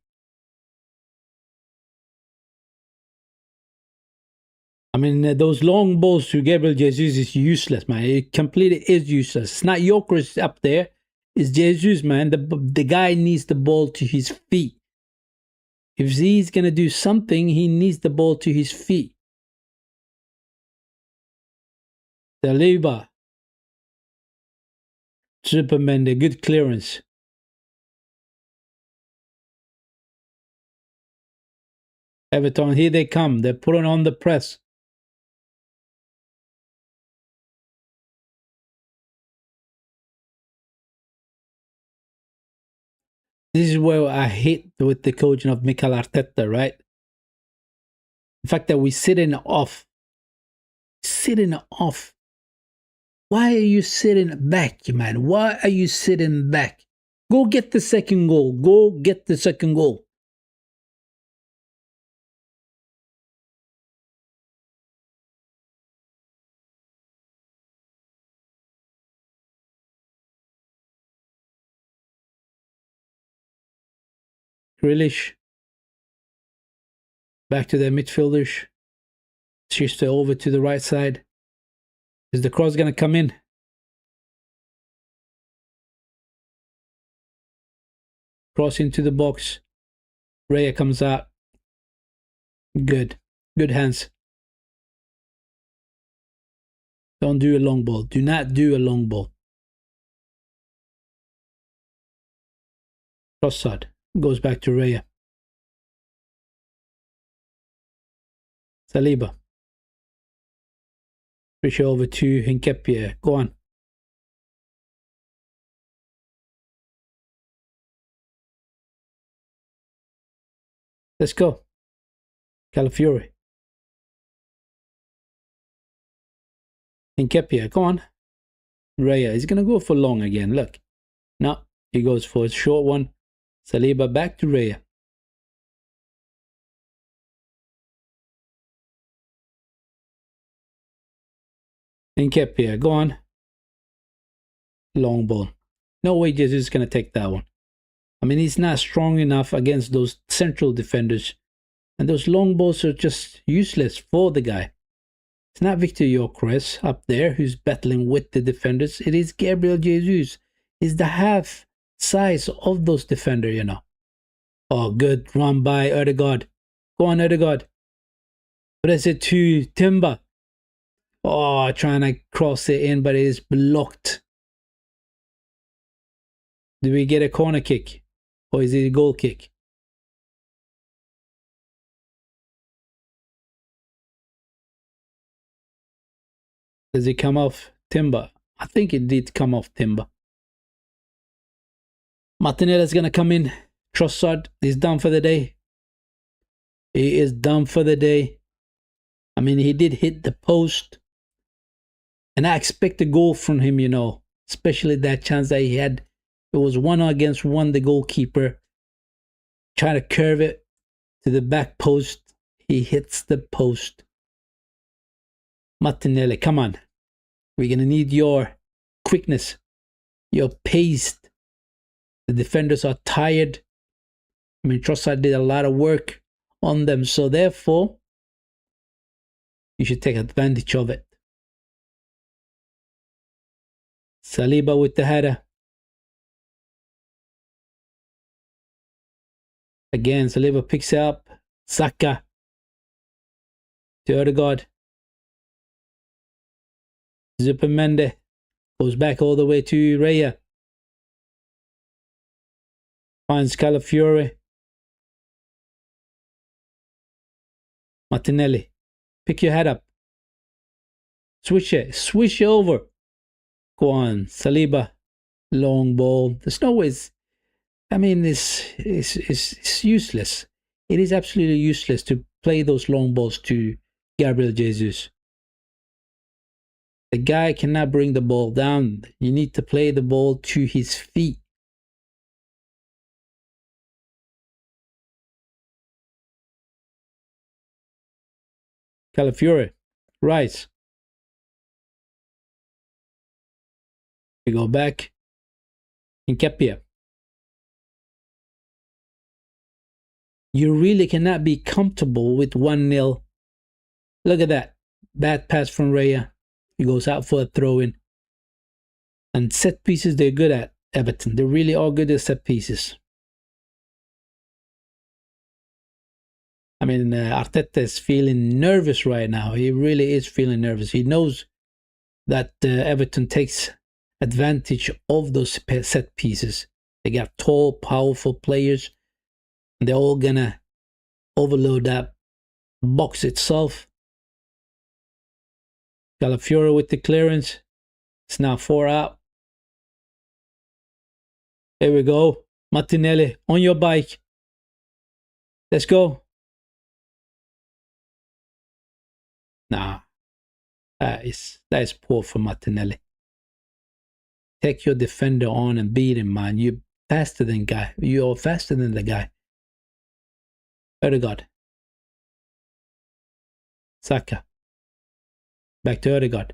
I mean, those long balls to Gabriel Jesus is useless, man. It completely is useless. It's not Yokers up there. It's Jesus, man. The guy needs the ball to his feet. If he's going to do something, he needs the ball to his feet. Saliba. Superman, the good clearance. Everton, here they come. They're putting on the press. This is where I hate with the coaching of Mikel Arteta, right? The fact that we're sitting off. Sitting off. Why are you sitting back, man? Why are you sitting back? Go get the second goal. Go get the second goal. Grealish. Back to their midfielders. Shift over to the right side. Is the cross going to come in? Cross into the box. Raya comes out. Good. Good hands. Don't do a long ball. Do not do a long ball. Trossard goes back to Raya. Saliba. Switch over to Hinkepie. Go on. Let's go. Calafiori. Hinkepie. Go on. Raya. He's going to go for long again. Look. No. He goes for a short one. Saliba back to Raya. Hinkepie. Go on. Long ball. No way Jesus is going to take that one. I mean, he's not strong enough against those central defenders. And those long balls are just useless for the guy. It's not Victor Gyökeres up there who's battling with the defenders. It is Gabriel Jesus. He's the half size of those defenders, you know. Oh, good run by Ødegaard. Go on, Ødegaard. Press it to Timber. Oh, trying to cross it in, but it is blocked. Do we get a corner kick? Or is it a goal kick? Does it come off Timber? I think it did come off Timber. Martinelli's going to come in. Trossard is done for the day. He is done for the day. I mean, he did hit the post. And I expect a goal from him, you know. Especially that chance that he had. It was 1-against-1, the goalkeeper. Trying to curve it to the back post. He hits the post. Martinelli, come on. We're going to need your quickness. Your pace. The defenders are tired. I mean, Trossard did a lot of work on them. So therefore, you should take advantage of it. Saliba with the header. Again, Saliba picks it up. Saka. To Ødegaard. Zupermende. Goes back all the way to Raya. Finds Calafiori. Martinelli. Pick your head up. Switch it. Switch over. Go on. Saliba. Long ball. There's no ways. I mean, it's useless. It is absolutely useless to play those long balls to Gabriel Jesus. The guy cannot bring the ball down. You need to play the ball to his feet. Calafiori. Rice. We go back. Hinkepie. You really cannot be comfortable with 1-0. Look at that. Bad pass from Raya. He goes out for a throw-in. And set pieces, they're good at Everton. They really are good at set pieces. I mean, Arteta is feeling nervous right now. He really is feeling nervous. He knows that Everton takes advantage of those set pieces. They got tall, powerful players. They're all gonna overload that box itself. Calafiori with the clearance. It's now 4 out. Here we go. Martinelli on your bike. Let's go. Nah. That is poor for Martinelli. Take your defender on and beat him, man. You're faster than guy. You're faster than the guy. Ødegaard. Saka. Back to Ødegaard.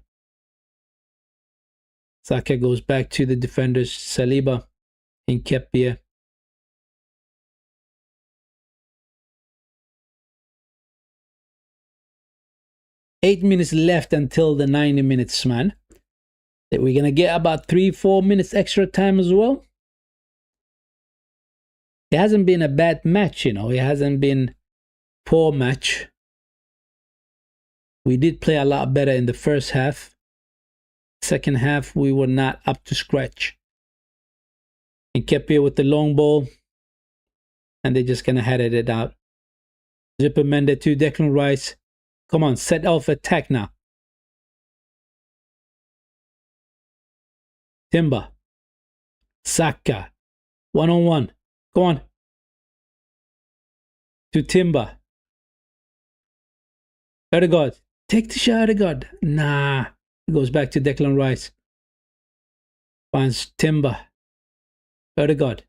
Saka goes back to the defenders. Saliba. Hinkepie. 8 minutes left until the 90 minutes, man. We're going to get about 3-4 minutes extra time as well. It hasn't been a bad match, It hasn't been poor match. We did play a lot better in the first half. Second half, we were not up to scratch. And kept here with the long ball. And they're just going to head it out. Zupermende to Declan Rice. Come on, set off attack now. Timber. Saka. One-on-one. Go on. To Timber. Odegaard. Take the shot, Odegaard. Nah. It goes back to Declan Rice. Finds Timber. Odegaard.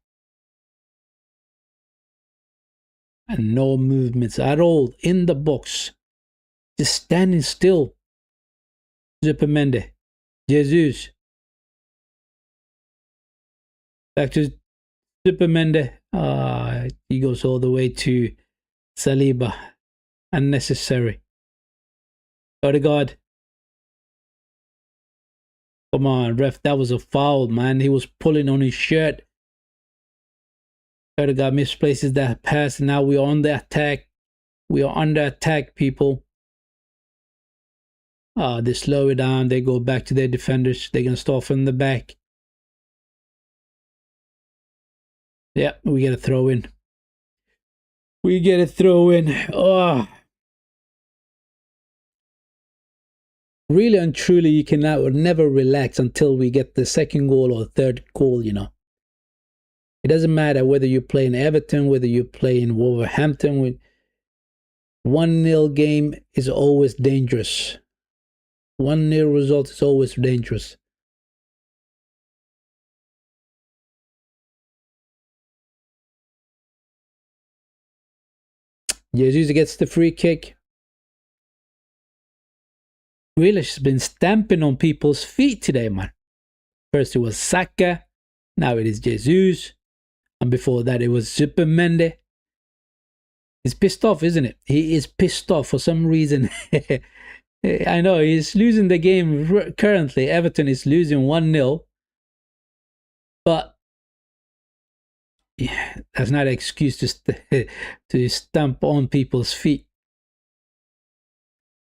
And no movements at all in the box. Just standing still. Zupermende. Jesus. Back to Zupermende. He goes all the way to Saliba. Unnecessary. Odegaard. Come on, ref. That was a foul, man. He was pulling on his shirt. Odegaard misplaces that pass. Now we are on the attack. We are under attack, people. They slow it down. They go back to their defenders. They're going to start from the back. Yeah, we get a throw in. We get a throw in. Oh. Really and truly, you can never relax until we get the second goal or third goal, It doesn't matter whether you play in Everton, whether you play in Wolverhampton. 1-0 game is always dangerous. 1-0 result is always dangerous. Jesus gets the free kick. Grealish has been stamping on people's feet today, man. First it was Saka. Now it is Jesus. And before that it was Zupermende. He's pissed off, isn't it? He is pissed off for some reason. I know, he's losing the game currently. Everton is losing 1-0. But yeah, that's not an excuse to stamp on people's feet.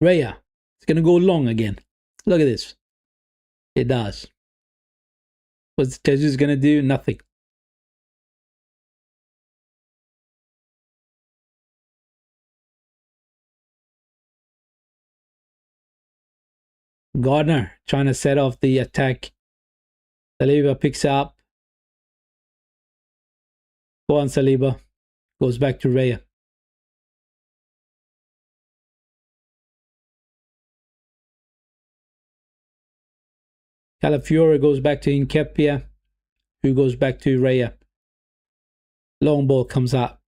Raya. It's going to go long again. Look at this. It does. What's Jesus going to do? Nothing. Gardner trying to set off the attack. Saliba picks up. Go on, Saliba. Goes back to Raya. Calafiore goes back to Nketiah, who goes back to Raya. Long ball comes out.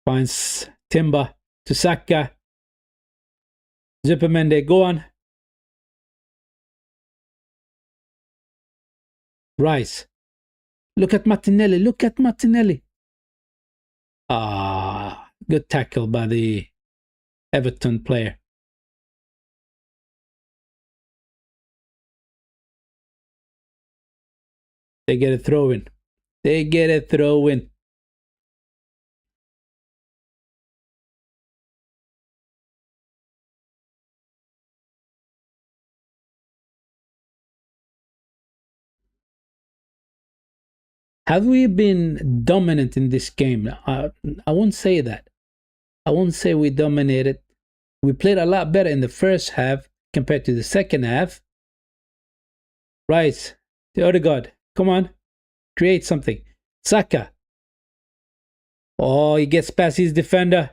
Finds Timber to Saka. Zupermende, go on. Rice. Look at Martinelli. Look at Martinelli. Good tackle by the Everton player. They get a throw in. They get a throw in. Have we been dominant in this game? I won't say that. I won't say we dominated. We played a lot better in the first half compared to the second half. Rice, the Odegaard, come on, create something. Saka. Oh, he gets past his defender.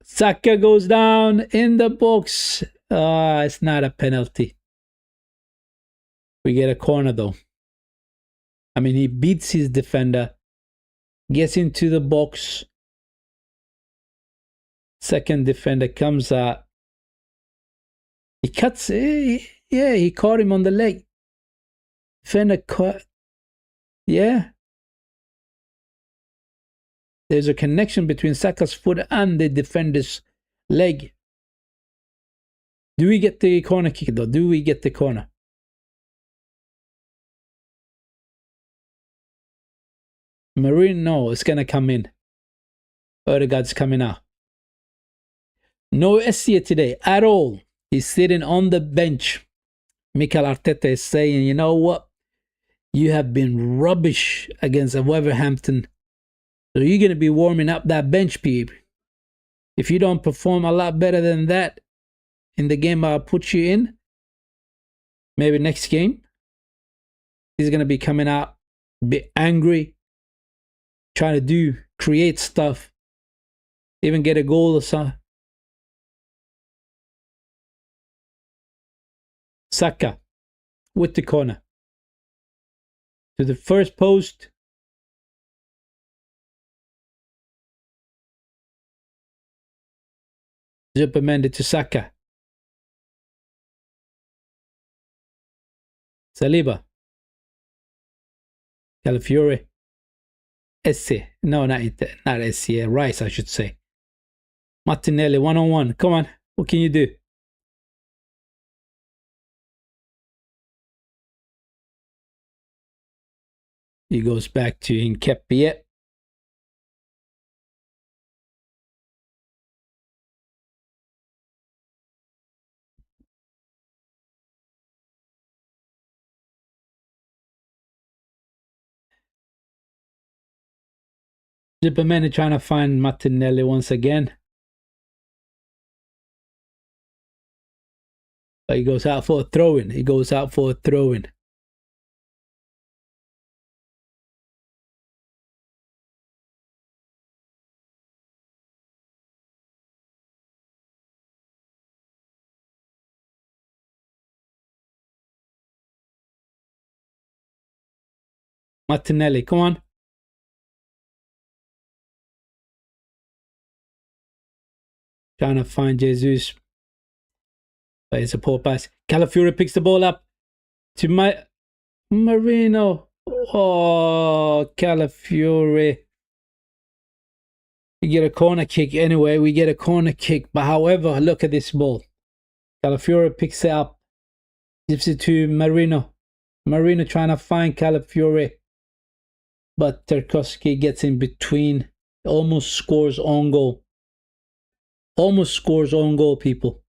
Saka goes down in the box. It's not a penalty. We get a corner though. I mean, he beats his defender, gets into the box. Second defender comes out. He cuts. Yeah, he caught him on the leg. Defender caught. Yeah. There's a connection between Saka's foot and the defender's leg. Do we get the corner kick though? Do we get the corner? Marine, no, it's gonna come in. Odegaard's coming out. No Essie today at all. He's sitting on the bench. Mikel Arteta is saying, you know what? You have been rubbish against Wolverhampton. So you're going to be warming up that bench, people. If you don't perform a lot better than that in the game I'll put you in, maybe next game, he's going to be coming out a bit angry, trying to create stuff, even get a goal or something. Saka with the corner to the first post. Zupermende to Saka. Saliba. Calafiore. Esse. No, not Esse. Rice, I should say. Martinelli, one-on-one. Come on. What can you do? He goes back to Nketiah. Zupermende trying to find Martinelli once again. But he goes out for a throw-in. He goes out for a throw-in. Martinelli, come on. Trying to find Jesus. But it's a poor pass. Calafiore picks the ball up to Marino. Oh, Calafiore. We get a corner kick anyway. We get a corner kick. But however, look at this ball. Calafiore picks it up. Gives it to Marino. Marino trying to find Calafiore. But Tarkowski gets in between. Almost scores on goal. Almost scores on goal, people.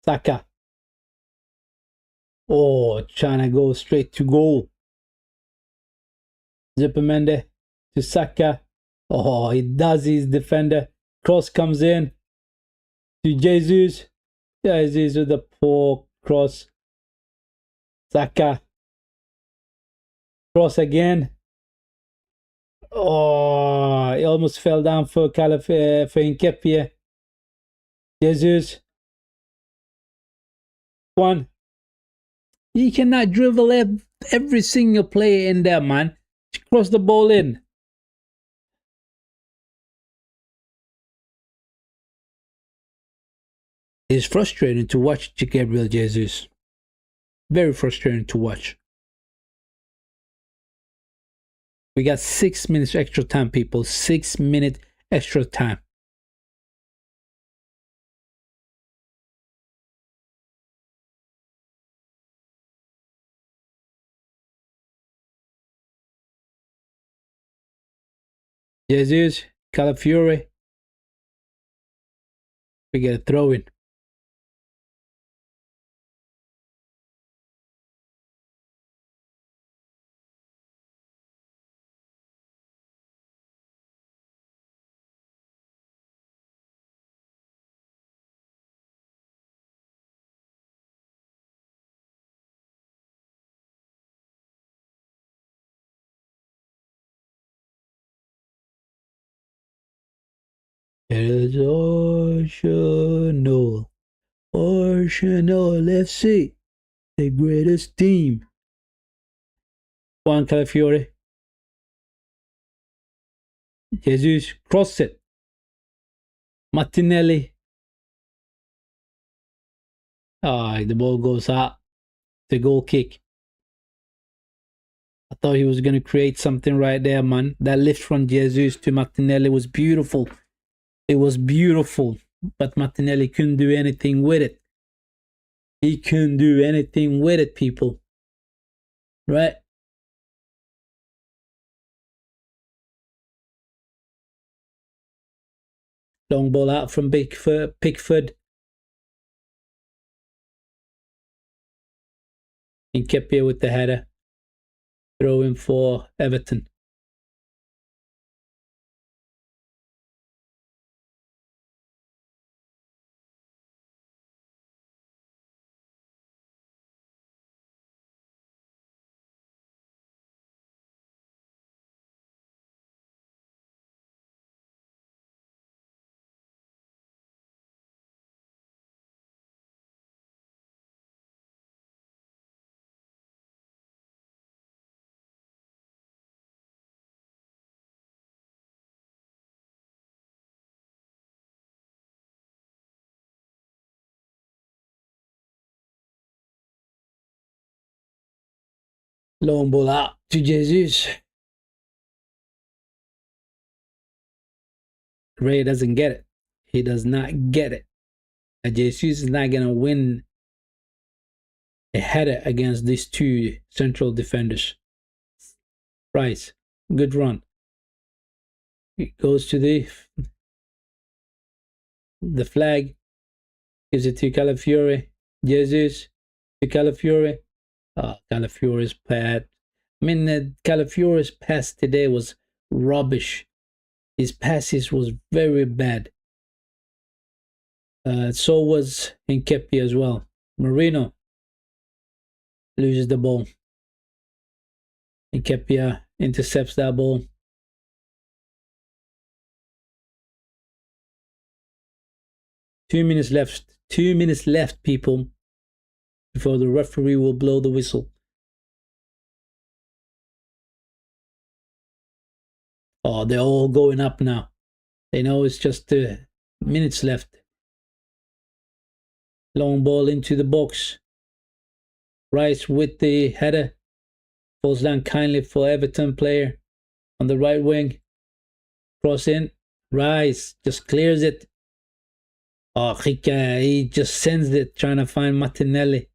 Saka. Oh, trying to go straight to goal. Zupermende to Saka. Oh, he does his defender. Cross comes in to Jesus. Jesus with the poor cross. Saka. Cross again. Oh, he almost fell down for Nketiah. Jesus. One. You cannot dribble every single player in there, man. Cross the ball in. It's frustrating to watch Gabriel Jesus. Very frustrating to watch. We got 6 minutes extra time, people. 6 minutes extra time. Jesus, Calafiore. We get a throw in. It is Arsenal. Arsenal FC. The greatest team. Juan Calafiore. Jesus, cross it. Martinelli. Ah, the ball goes out. The goal kick. I thought he was going to create something right there, man. That lift from Jesus to Martinelli was beautiful. It was beautiful. But Martinelli couldn't do anything with it. He couldn't do anything with it, people. Right? Long ball out from Pickford. Nketiah with the header. Throw in for Everton. Long ball out to Jesus. Ray doesn't get it. He does not get it. Jesus is not going to win a header against these two central defenders. Rice, good run. It goes to the flag. Gives it to Calafiore. Jesus to Calafiore. Calafiore's pass. I mean, Calafiore's pass today was rubbish. His passes was very bad. So was Nketiah as well. Marino loses the ball. Nketiah intercepts that ball. Two minutes left, people, before the referee will blow the whistle. Oh, they're all going up now. They know it's just minutes left. Long ball into the box. Rice with the header. Falls down kindly for Everton player on the right wing. Cross in. Rice just clears it. Oh, he just sends it, trying to find Martinelli.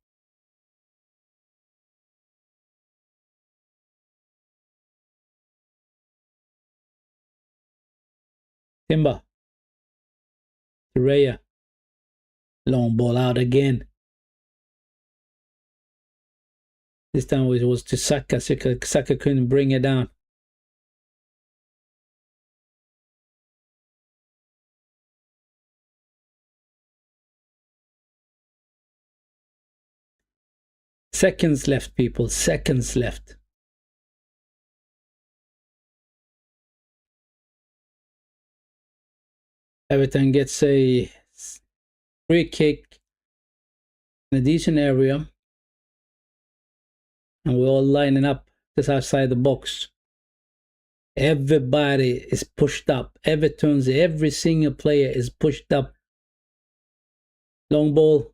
Timber. Raya. Long ball out again. This time it was to Saka. Saka couldn't bring it down. Seconds left, people. Seconds left. Everton gets a free kick in a decent area. And we're all lining up just outside the box. Everybody is pushed up. Everton's every single player is pushed up. Long ball.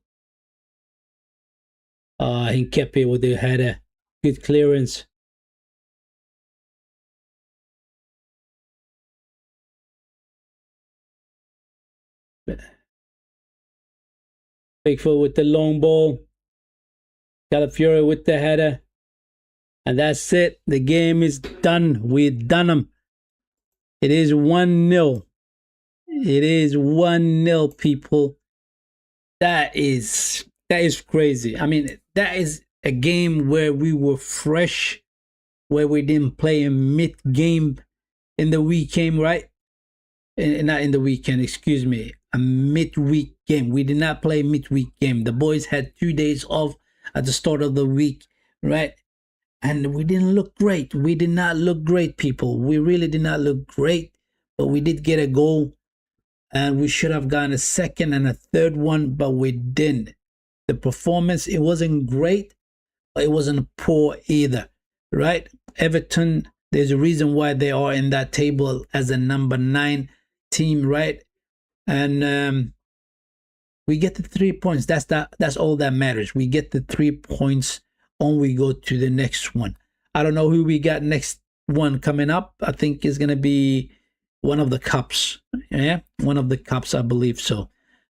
Nketiah with the header. Good clearance. Pickford with the long ball. Calafiore with the header. And that's it. The game is done. We've done them. It is 1-0. It is 1-0, people. That is crazy. I mean, that is a game where we were fresh, where we didn't play a mid-game in the weekend, right? Not in the weekend, excuse me. A midweek game. We did not play a midweek game. The boys had 2 days off at the start of the week, right? And we didn't look great. We did not look great, people. We really did not look great. But we did get a goal. And we should have gotten a second and a third one, but we didn't. The performance, it wasn't great, but it wasn't poor either, right? Everton, there's a reason why they are in that table as a number 9 team, right? And We get the 3 points. That's all that matters. We get the 3 points on we go to the next one. I don't know who we got next one coming up. I think it's gonna be one of the cups. Yeah, one of the cups, I believe so.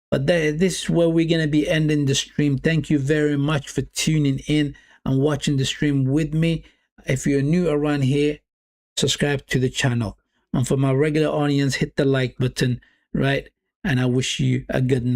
But this is where we're gonna be ending the stream. Thank you very much for tuning in and watching the stream with me. If you're new around here, subscribe to the channel. And for my regular audience, hit the like button, right? And I wish you a good night.